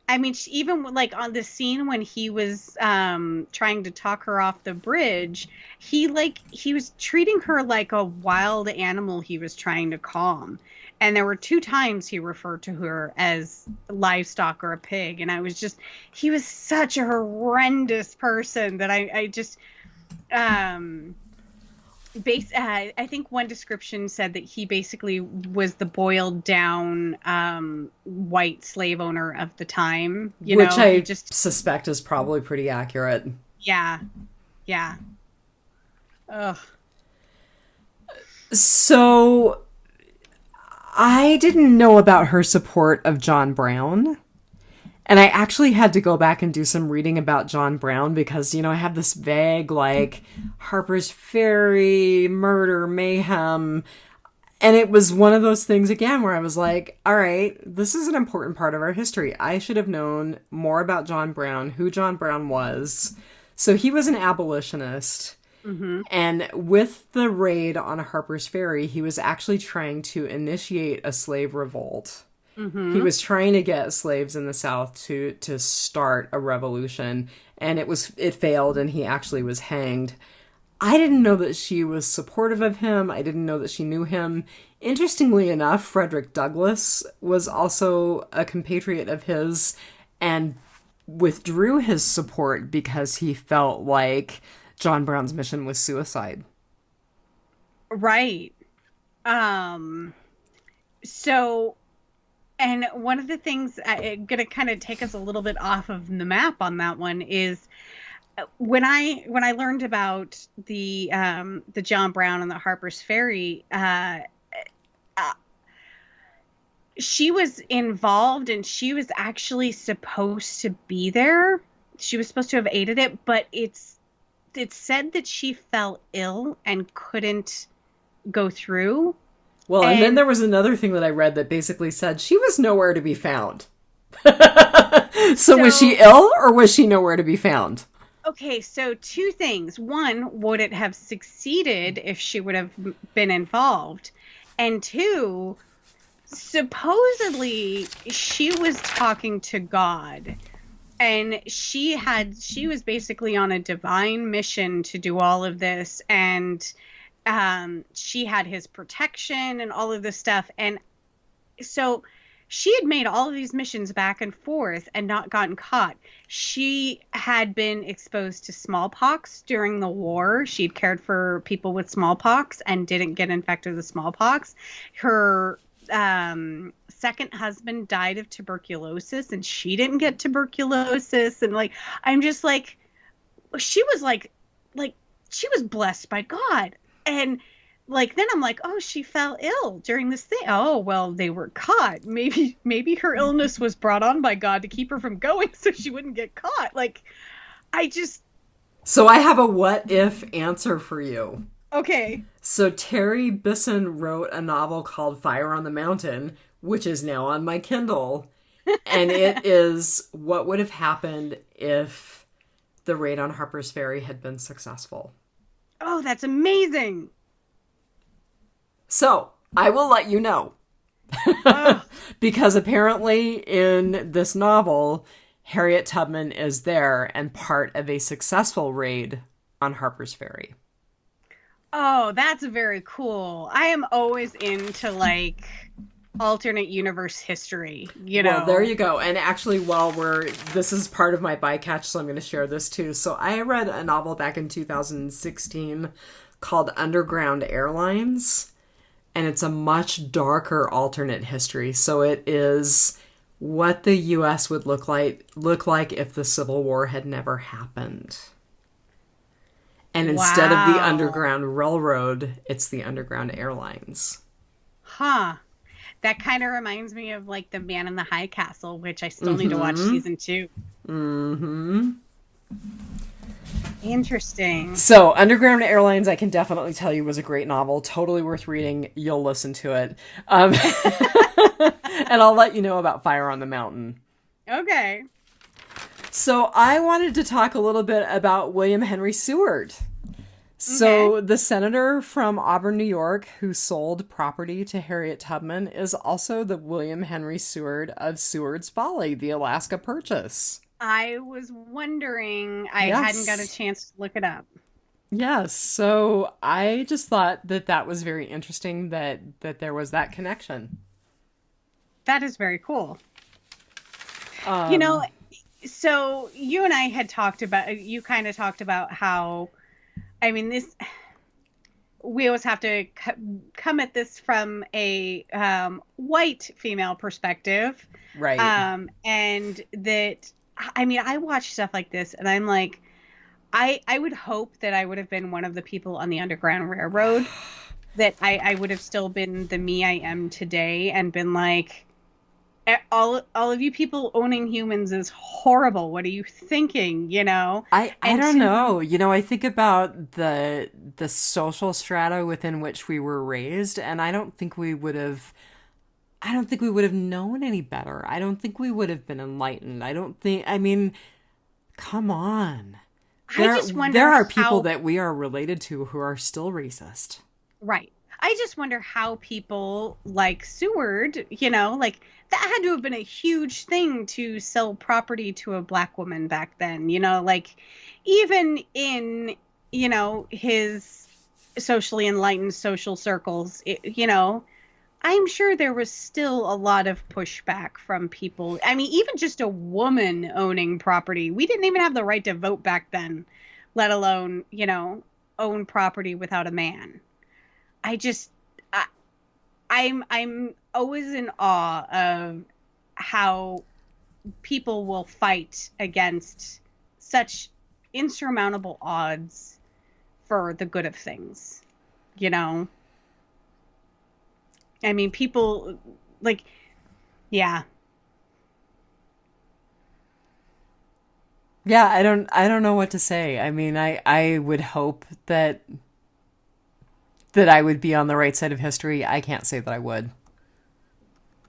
I mean, even on the scene when he was trying to talk her off the bridge, he was treating her like a wild animal he was trying to calm. And there were 2 times he referred to her as livestock or a pig. And he was such a horrendous person that I just, I think one description said that he basically was the boiled down white slave owner of the time, which I suspect is probably pretty accurate. Yeah. Ugh. So I didn't know about her support of John Brown. And I actually had to go back and do some reading about John Brown because, I have this vague, Harper's Ferry, murder, mayhem. And it was one of those things, again, where I was like, all right, this is an important part of our history. I should have known more about John Brown, who John Brown was. So he was an abolitionist. Mm-hmm. And with the raid on Harper's Ferry, he was actually trying to initiate a slave revolt. Mm-hmm. He was trying to get slaves in the South to start a revolution, and it failed, and he actually was hanged. I didn't know that she was supportive of him. I didn't know that she knew him. Interestingly enough, Frederick Douglass was also a compatriot of his and withdrew his support because he felt like John Brown's mission was suicide. Right. So, and one of the things I'm going to kind of take us a little bit off of the map on that one is when I learned about the John Brown and the Harper's Ferry, she was involved and she was actually supposed to be there. She was supposed to have aided it, but it's said that she fell ill and couldn't go through. Well, and then there was another thing that I read that basically said she was nowhere to be found. So was she ill or was she nowhere to be found? Okay, so two things. One, would it have succeeded if she would have been involved? And two, supposedly she was talking to God. And she was basically on a divine mission to do all of this. And she had his protection and all of this stuff. And so she had made all of these missions back and forth and not gotten caught. She had been exposed to smallpox during the war. She'd cared for people with smallpox and didn't get infected with smallpox. Her second husband died of tuberculosis and she didn't get tuberculosis. And like, I'm just like, she was like she was blessed by God. And like, then I'm like, oh, she fell ill during this thing. Oh, well, they were caught. Maybe her illness was brought on by God to keep her from going so she wouldn't get caught. Like, So I have a what if answer for you. Okay. So Terry Bisson wrote a novel called Fire on the Mountain, which is now on my Kindle. And it is what would have happened if the raid on Harper's Ferry had been successful. Oh, that's amazing. So I will let you know. Because apparently in this novel, Harriet Tubman is there and part of a successful raid on Harper's Ferry. Oh, that's very cool. I am always into like alternate universe history, you know. Well, there you go. And actually, this is part of my bycatch, so I'm going to share this too. So I read a novel back in 2016 called Underground Airlines, and it's a much darker alternate history. So it is what the U.S. would look like if the Civil War had never happened. And instead of the Underground Railroad, it's the Underground Airlines. Huh. That kind of reminds me of like The Man in the High Castle, which I still need to watch season 2. Mm-hmm. Interesting. So, Underground Airlines, I can definitely tell you, was a great novel. Totally worth reading. You'll listen to it. And I'll let you know about Fire on the Mountain. Okay. So I wanted to talk a little bit about William Henry Seward. So the senator from Auburn, New York, who sold property to Harriet Tubman is also the William Henry Seward of Seward's Folly, the Alaska Purchase. I was wondering. I hadn't got a chance to look it up. Yes. So I just thought that was very interesting that there was that connection. That is very cool. You know, so you and I had you kind of talked about how, I mean, we always have to come at this from a white female perspective. Right. And that, I mean, I watch stuff like this and I'm like, I would hope that I would have been one of the people on the Underground Railroad, that I would have still been the me I am today and been like, all of you people owning humans is horrible. What are you thinking? You know? I don't know. You know, I think about the social strata within which we were raised, and I don't think we would have known any better. I don't think we would have been enlightened. I mean, come on. There are people that we are related to who are still racist. Right. I just wonder how people like Seward, you know, like that had to have been a huge thing to sell property to a black woman back then, you know, like even in, you know, his socially enlightened social circles, you know, I'm sure there was still a lot of pushback from people. I mean, even just a woman owning property. We didn't even have the right to vote back then, let alone, own property without a man. I just I, I'm always in awe of how people will fight against such insurmountable odds for the good of things, you know? I mean, people like, yeah, Yeah, I don't know what to say. I mean, I would hope that I would be on the right side of history. I can't say that I would.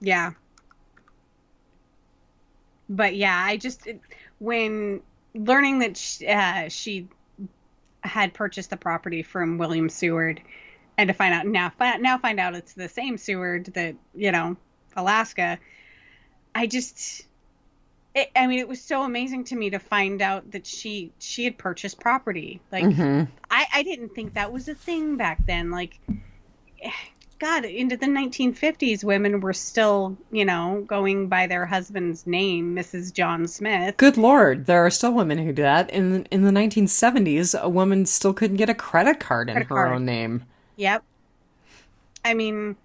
yeah. But yeah, when learning that she had purchased the property from William Seward, and to find out now find out it's the same Seward that, Alaska. I just I mean, it was so amazing to me to find out that she had purchased property. Like, I didn't think that was a thing back then. Like, God, into the 1950s, women were still, going by their husband's name, Mrs. John Smith. Good Lord, there are still women who do that. In the 1970s, a woman still couldn't get a credit card in her own name. Yep. I mean,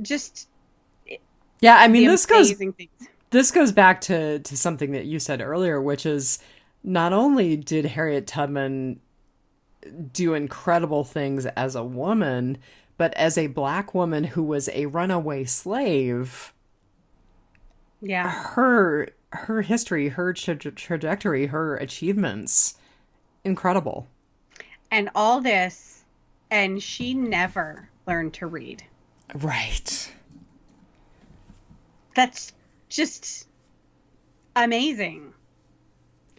just yeah. I mean, this things. goes back to something that you said earlier, which is not only did Harriet Tubman do incredible things as a woman, but as a black woman who was a runaway slave. Yeah. Her history, her trajectory, her achievements, incredible. And all this, and she never learned to read. Right. That's just amazing.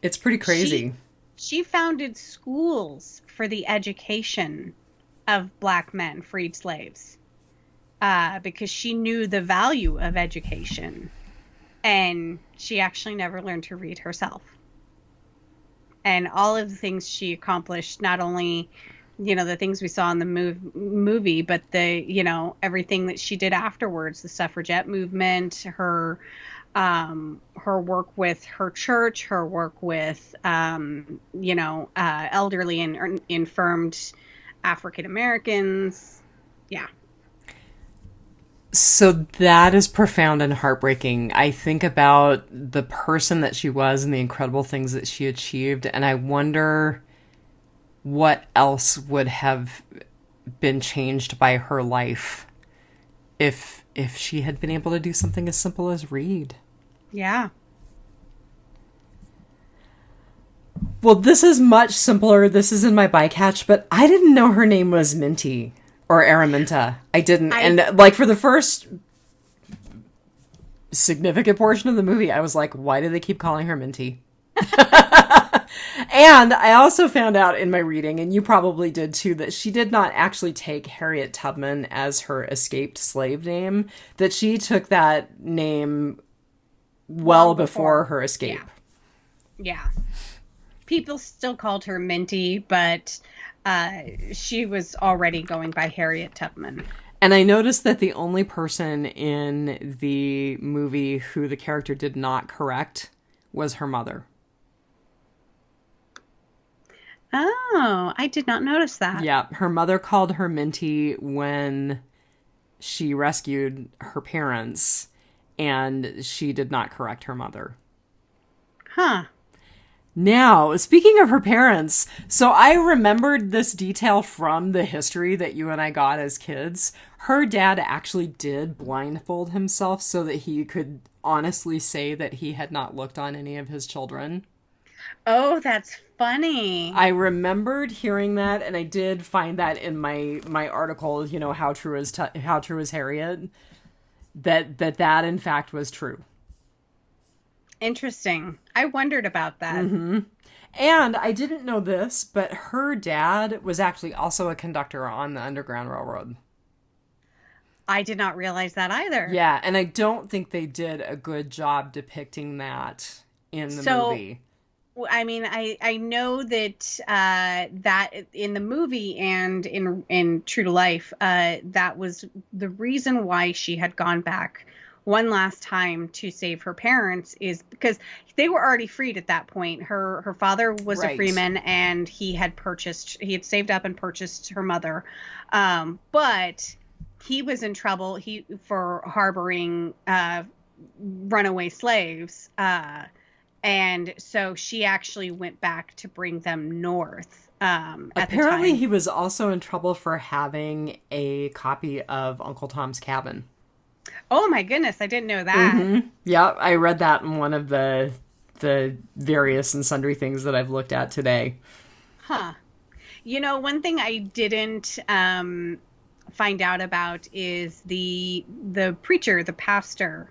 It's pretty crazy. She founded schools for the education of black men, freed slaves, because she knew the value of education, and she actually never learned to read herself. And all of the things she accomplished, not only, the things we saw in the movie, but everything that she did afterwards, the suffragette movement, her work with her church, her work with, elderly and infirmed African Americans. Yeah. So that is profound and heartbreaking. I think about the person that she was and the incredible things that she achieved, and I wonder what else would have been changed by her life if she had been able to do something as simple as read. Yeah. Well, this is much simpler. This is in my bycatch, but I didn't know her name was Minty or Araminta. I didn't. And like for the first significant portion of the movie, I was like, why do they keep calling her Minty? And I also found out in my reading, and you probably did too, that she did not actually take Harriet Tubman as her escaped slave name, that she took that name well before her escape. Yeah. People still called her Minty, but she was already going by Harriet Tubman. And I noticed that the only person in the movie who the character did not correct was her mother. Oh, I did not notice that. Yeah, her mother called her Minty when she rescued her parents, and she did not correct her mother. Huh. Now, speaking of her parents, so I remembered this detail from the history that you and I got as kids. Her dad actually did blindfold himself so that he could honestly say that he had not looked on any of his children. Oh, that's funny. I remembered hearing that, and I did find that in my article, How True is Harriet, that in fact was true. Interesting. I wondered about that. Mm-hmm. And I didn't know this, but her dad was actually also a conductor on the Underground Railroad. I did not realize that either. Yeah, and I don't think they did a good job depicting that in the movie. I mean, I know that that in the movie and in True to Life, that was the reason why she had gone back one last time to save her parents, is because they were already freed at that point. Her father was a Right. freeman, and he had saved up and purchased her mother, but he was in trouble for harboring runaway slaves. And so she actually went back to bring them north. Apparently, he was also in trouble for having a copy of Uncle Tom's Cabin. Oh my goodness, I didn't know that. Mm-hmm. Yeah, I read that in one of the various and sundry things that I've looked at today. Huh. You know, one thing I didn't find out about is the preacher, the pastor.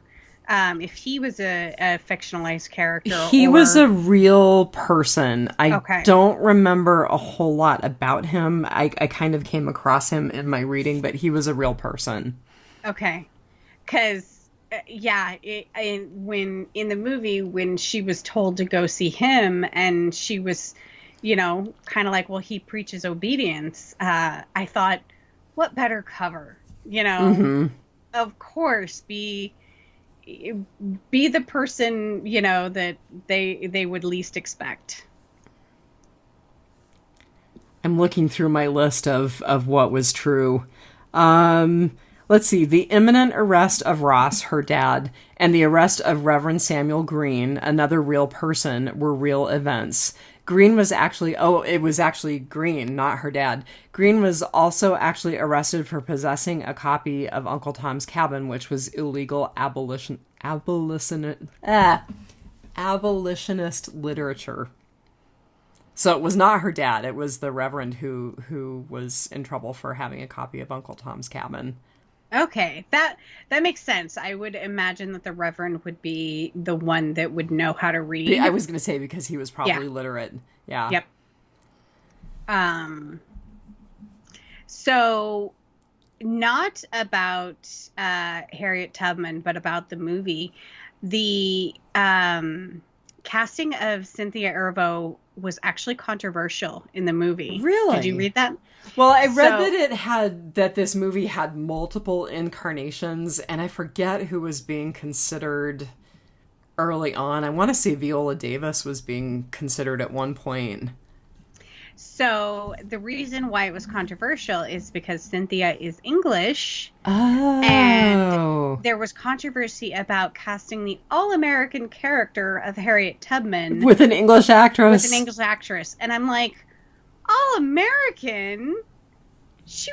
If he was a fictionalized character. He was a real person. I don't remember a whole lot about him. I kind of came across him in my reading, but he was a real person. Okay. Because, when in the movie, when she was told to go see him, and she was, kind of like, well, he preaches obedience. I thought, what better cover? Mm-hmm. Of course, be the person, that they would least expect. I'm looking through my list of what was true. Let's see. The imminent arrest of Ross, her dad, and the arrest of Reverend Samuel Green, another real person, were real events. Green was actually, it was actually Green, not her dad. Green was also actually arrested for possessing a copy of Uncle Tom's Cabin, which was illegal abolitionist literature. So it was not her dad. It was the Reverend who was in trouble for having a copy of Uncle Tom's Cabin. Okay, that makes sense. I would imagine that the Reverend would be the one that would know how to read. I was going to say, because he was probably literate. Yeah. Yep. So not about Harriet Tubman, but about the movie. The casting of Cynthia Erivo was actually controversial in the movie. Really? Did you read that? Well, I read that this movie had multiple incarnations, and I forget who was being considered early on. I want to say Viola Davis was being considered at one point. So the reason why it was controversial is because Cynthia is English. Oh. And there was controversy about casting the all-American character of Harriet Tubman with an English actress. And I'm like, all-American? She,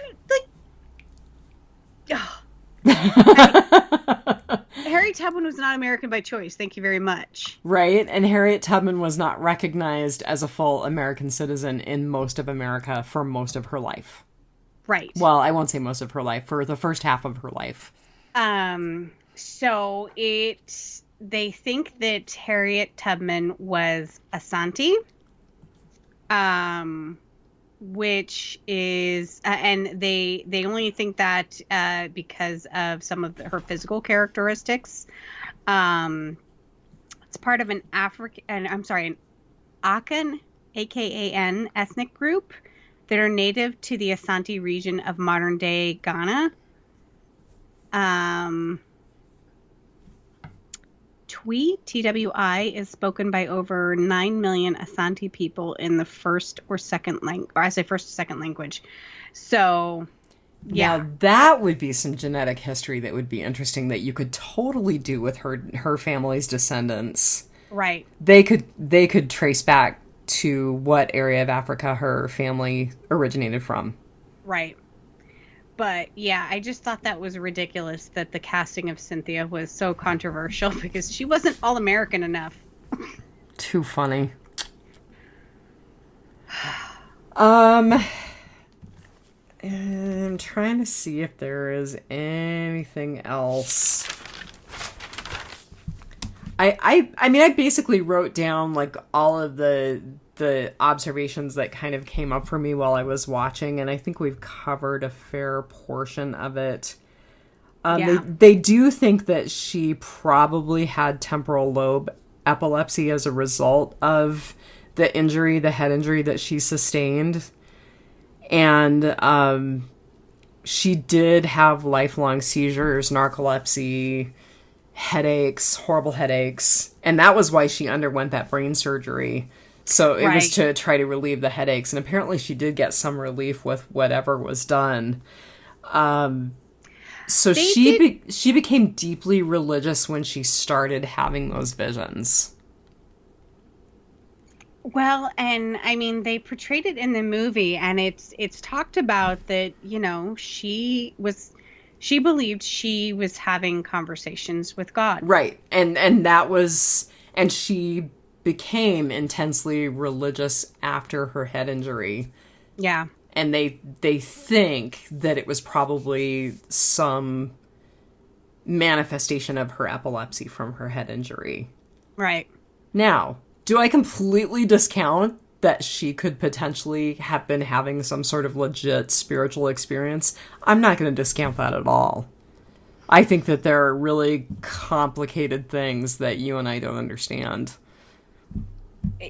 Harriet Tubman was not American by choice. Thank you very much. Right. And Harriet Tubman was not recognized as a full American citizen in most of America for most of her life. Right. Well, I won't say most of her life, for the first half of her life. So they think that Harriet Tubman was Asante, which is, and they only think that because of some of her physical characteristics. It's part of an Akan, AKAN ethnic group that are native to the Asante region of modern day Ghana. Twi, TWI, is spoken by over 9 million Asante people in the first or second language. So, yeah. Now, that would be some genetic history that would be interesting that you could totally do with her family's descendants. Right. They could trace back to what area of Africa her family originated from. Right. But yeah, I just thought that was ridiculous that the casting of Cynthia was so controversial because she wasn't all-American enough. Too funny. I'm trying to see if there is anything else. I mean, I basically wrote down like all of the observations that kind of came up for me while I was watching, and I think we've covered a fair portion of it. They do think that she probably had temporal lobe epilepsy as a result of the head injury that she sustained. And she did have lifelong seizures, narcolepsy, headaches, horrible headaches. And that was why she underwent that brain surgery. So it was to try to relieve the headaches. And apparently she did get some relief with whatever was done. So she became deeply religious when she started having those visions. Well, and I mean, they portrayed it in the movie, and it's talked about that, she believed she was having conversations with God. Right. And she became intensely religious after her head injury. Yeah. And they think that it was probably some manifestation of her epilepsy from her head injury. Right. Now, do I completely discount that she could potentially have been having some sort of legit spiritual experience? I'm not going to discount that at all. I think that there are really complicated things that you and I don't understand.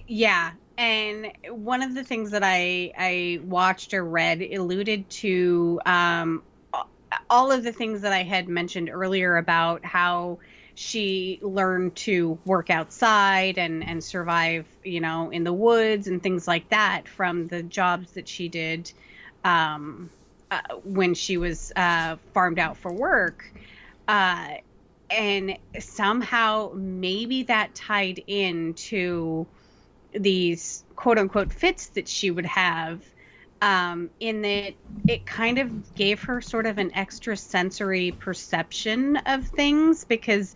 Yeah. And one of the things that I watched or read alluded to all of the things that I had mentioned earlier about how she learned to work outside and survive, in the woods and things like that from the jobs that she did when she was farmed out for work. And somehow maybe that tied into these quote unquote fits that she would have, in that it kind of gave her sort of an extrasensory perception of things, because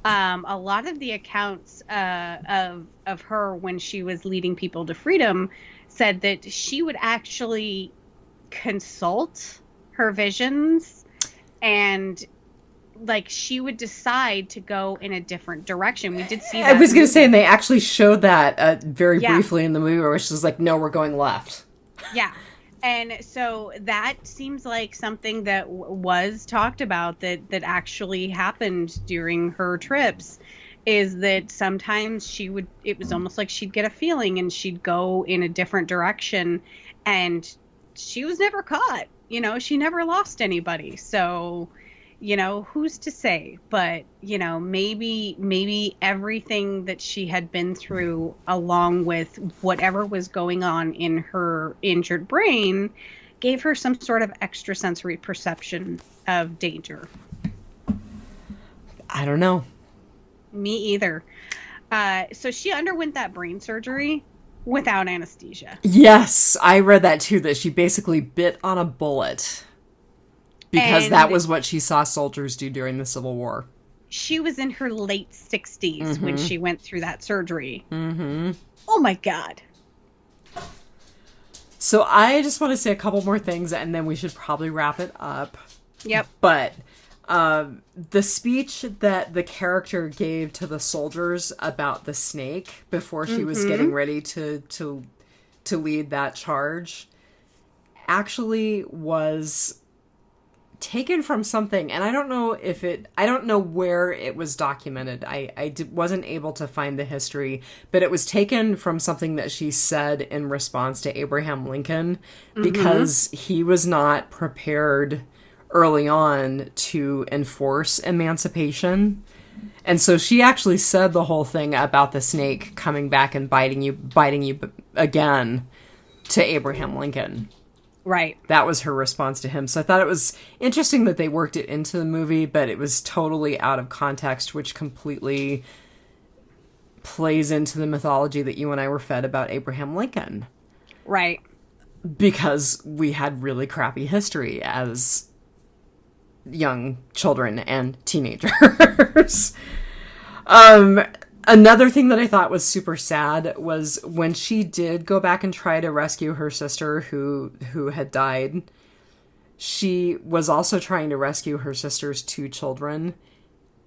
a lot of the accounts of her when she was leading people to freedom said that she would actually consult her visions, and like she would decide to go in a different direction. We did see that. I was going to say, and they actually showed that very briefly in the movie, where she was like, no, we're going left. Yeah. And so that seems like something that was talked about that actually happened during her trips, is that sometimes it was almost like she'd get a feeling and she'd go in a different direction, and she was never caught. She never lost anybody. So, who's to say? But, maybe everything that she had been through, along with whatever was going on in her injured brain, gave her some sort of extrasensory perception of danger. I don't know. Me either. So she underwent that brain surgery without anesthesia. Yes, I read that too, that she basically bit on a bullet. Because that was what she saw soldiers do during the Civil War. She was in her late 60s when she went through that surgery. Mm-hmm. Oh, my God. So I just want to say a couple more things, and then we should probably wrap it up. Yep. But the speech that the character gave to the soldiers about the snake before she was getting ready to lead that charge actually was taken from something, and I don't know where it was documented. I wasn't able to find the history, but it was taken from something that she said in response to Abraham Lincoln, because he was not prepared early on to enforce emancipation. And so she actually said the whole thing about the snake coming back and biting you again to Abraham Lincoln. Right. That was her response to him. So I thought it was interesting that they worked it into the movie, but it was totally out of context, which completely plays into the mythology that you and I were fed about Abraham Lincoln. Right. Because we had really crappy history as young children and teenagers. Another thing that I thought was super sad was when she did go back and try to rescue her sister who had died. She was also trying to rescue her sister's 2 children,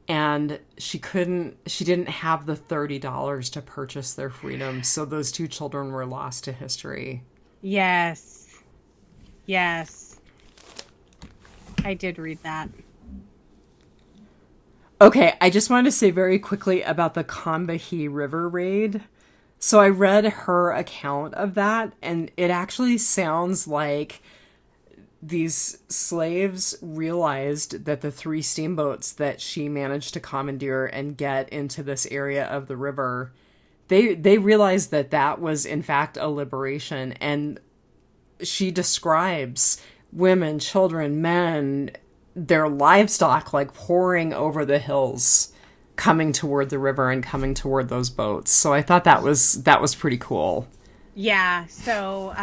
and she didn't have the $30 to purchase their freedom, so those 2 children were lost to history. Yes. Yes. I did read that. Okay, I just wanted to say very quickly about the Kanbahe River raid. So I read her account of that, and it actually sounds like these slaves realized that the 3 steamboats that she managed to commandeer and get into this area of the river, they realized that that was in fact a liberation. And she describes women, children, men, their livestock like pouring over the hills, coming toward the river and coming toward those boats. So I thought that was pretty cool. Yeah. So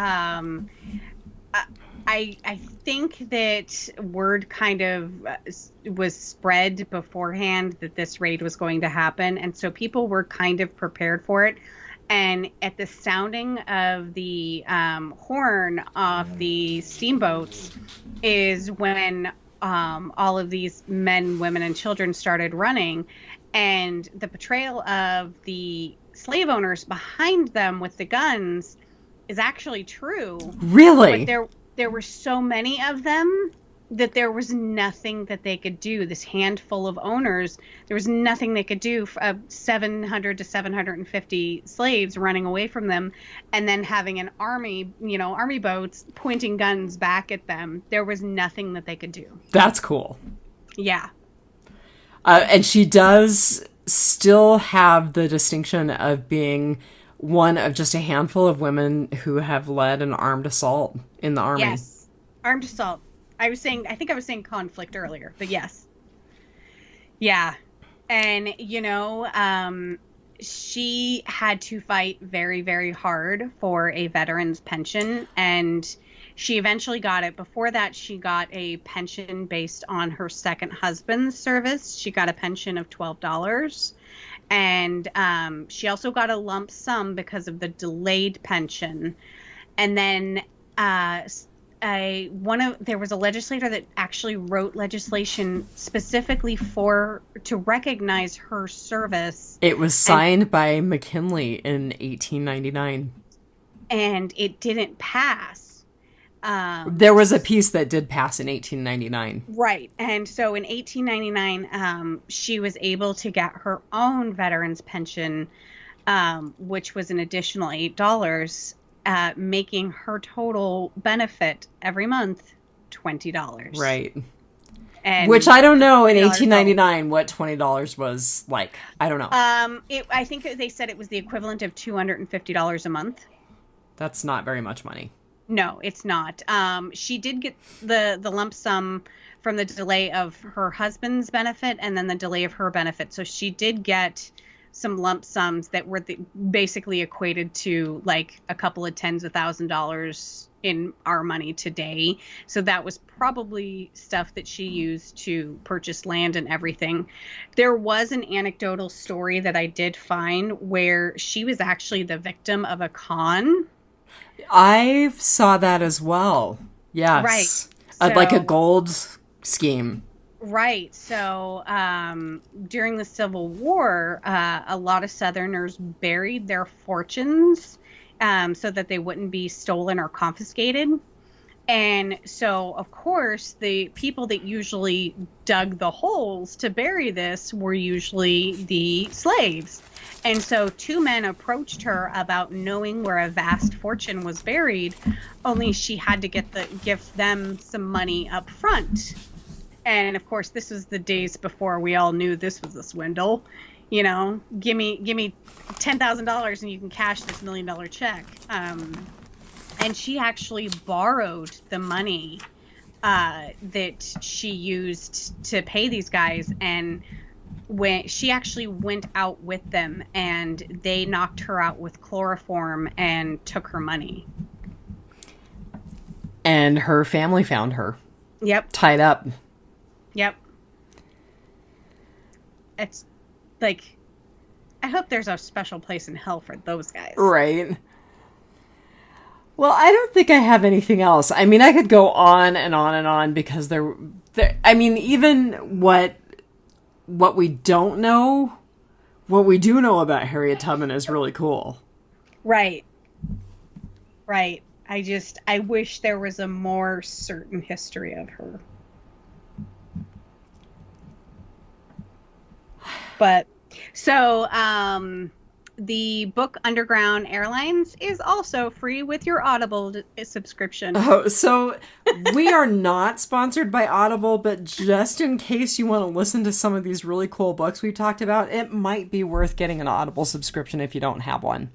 I think that word kind of was spread beforehand that this raid was going to happen, and so people were kind of prepared for it. And at the sounding of the horn of the steamboats is when all of these men, women, and children started running, and the portrayal of the slave owners behind them with the guns is actually true. Really? But there were so many of them that there was nothing that they could do. This handful of owners, there was nothing they could do. 700 to 750 slaves running away from them, and then having an army, army boats pointing guns back at them. There was nothing that they could do. That's cool. Yeah. And she does still have the distinction of being one of just a handful of women who have led an armed assault in the army. Yes. Armed assault. I think I was saying conflict earlier, but yes. Yeah. And, she had to fight very, very hard for a veteran's pension, and she eventually got it. Before that, she got a pension based on her second husband's service. She got a pension of $12. And she also got a lump sum because of the delayed pension. And then there was a legislator that actually wrote legislation specifically to recognize her service. It was signed by McKinley in 1899. And it didn't pass. There was a piece that did pass in 1899. Right. And so in 1899, she was able to get her own veteran's pension, which was an additional $8, making her total benefit every month $20. Right. And which I don't know in 1899 what $20 was like. I don't know. I think they said it was the equivalent of $250 a month. That's not very much money. No, it's not. She did get the lump sum from the delay of her husband's benefit and then the delay of her benefit. So she did get some lump sums that were basically equated to like a couple of tens of $1,000s in our money today. So that was probably stuff that she used to purchase land and everything. There was an anecdotal story that I did find where she was actually the victim of a con. I saw that as well. Yes. Right. So, like a gold scheme. Right. So during the Civil War, a lot of Southerners buried their fortunes so that they wouldn't be stolen or confiscated. And so, of course, the people that usually dug the holes to bury this were usually the slaves. And so 2 men approached her about knowing where a vast fortune was buried, only she had to give them some money up front. And of course, this was the days before we all knew this was a swindle. Give me $10,000 and you can cash this $1 million check. And she actually borrowed the money that she used to pay these guys, and when she actually went out with them and they knocked her out with chloroform and took her money. And her family found her. Yep. Tied up. Yep. It's like, I hope there's a special place in hell for those guys. Right. Well, I don't think I have anything else. I mean, I could go on and on and on because even what we don't know, what we do know about Harriet Tubman is really cool. Right. Right. I wish there was a more certain history of her. But so the book Underground Airlines is also free with your Audible subscription. Oh, so we are not sponsored by Audible, but just in case you want to listen to some of these really cool books we've talked about, it might be worth getting an Audible subscription if you don't have one.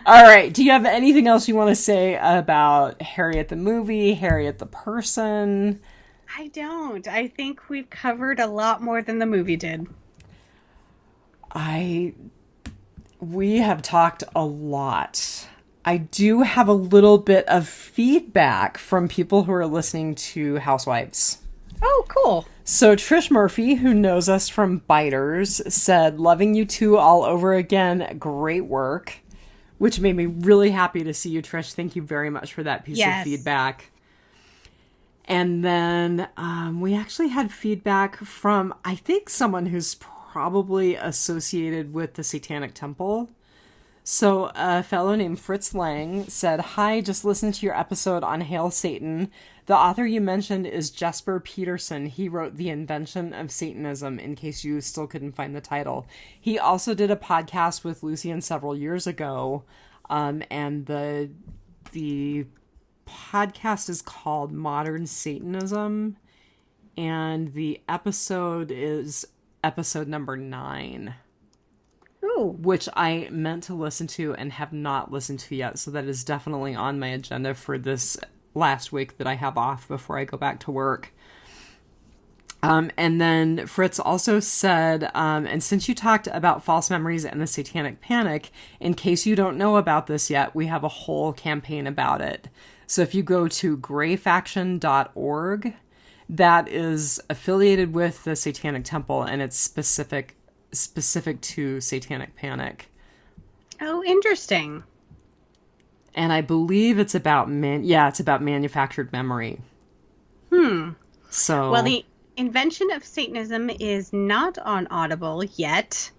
All right. Do you have anything else you want to say about Harriet the movie, Harriet the person? I don't. I think we've covered a lot more than the movie did. We have talked a lot. I do have a little bit of feedback from people who are listening to Housewives. Oh, cool. So Trish Murphy, who knows us from Biters, said, "Loving you two all over again. Great work," which made me really happy to see you, Trish. Thank you very much for that piece of feedback. And then we actually had feedback from, I think, someone who's probably associated with the Satanic Temple. So a fellow named Fritz Lang said, "Hi, just listened to your episode on Hail Satan. The author you mentioned is Jesper Peterson. He wrote The Invention of Satanism, in case you still couldn't find the title. He also did a podcast with Lucian several years ago, and the podcast is called Modern Satanism, and the episode is episode number 9. Ooh. Which I meant to listen to and have not listened to yet, so that is definitely on my agenda for this last week that I have off before I go back to work. And then Fritz also said, and since you talked about false memories and the Satanic Panic, in case you don't know about this yet, we have a whole campaign about it. So if you go to grayfaction.org, that is affiliated with the Satanic Temple, and it's specific to Satanic Panic. Oh, interesting. And I believe it's about it's about manufactured memory. So well, the Invention of Satanism is not on Audible yet.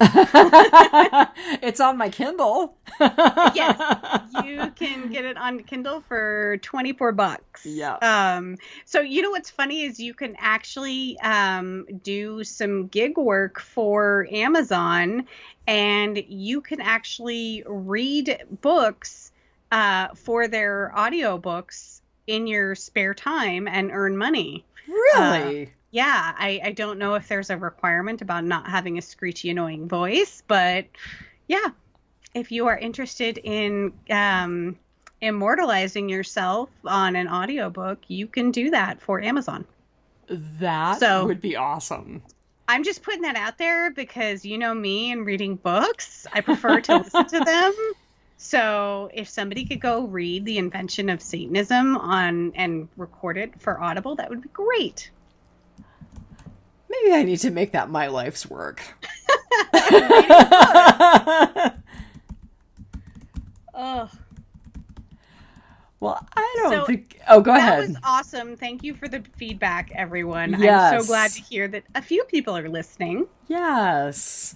It's on my Kindle. Yes, you can get it on Kindle for $24. Yeah. So you know what's funny is you can actually do some gig work for Amazon, and you can actually read books for their audiobooks in your spare time and earn money. Really? Yeah, I don't know if there's a requirement about not having a screechy, annoying voice, but yeah, if you are interested in immortalizing yourself on an audiobook, you can do that for Amazon. That would be awesome. I'm just putting that out there because you know me and reading books, I prefer to listen to them. So if somebody could go read The Invention of Satanism and record it for Audible, that would be great. Maybe I need to make that my life's work. Oh. Well, I don't think... Oh, go ahead. That was awesome. Thank you for the feedback, everyone. Yes. I'm so glad to hear that a few people are listening. Yes.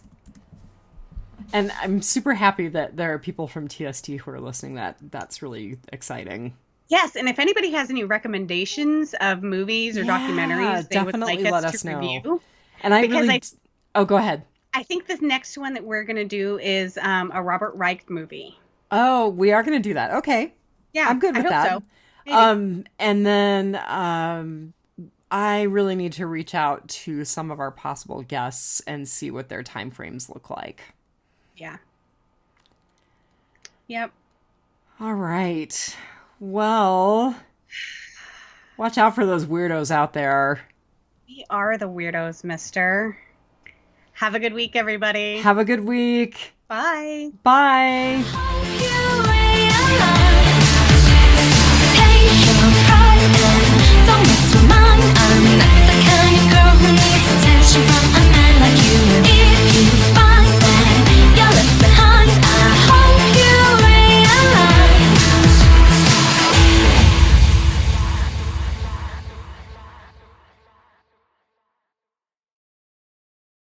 And I'm super happy that there are people from TST who are listening. That's really exciting. Yes, and if anybody has any recommendations of movies or documentaries they would like us to review. And Oh, go ahead. I think the next one that we're going to do is a Robert Reich movie. Oh, we are going to do that. Okay. Yeah, I'm good with that. So. Maybe. And then I really need to reach out to some of our possible guests and see what their time frames look like. Yeah. Yep. All right. Well, watch out for those weirdos out there. We are the weirdos, mister. Have a good week, everybody. Have a good week. Bye. Bye. Hope you realize, take your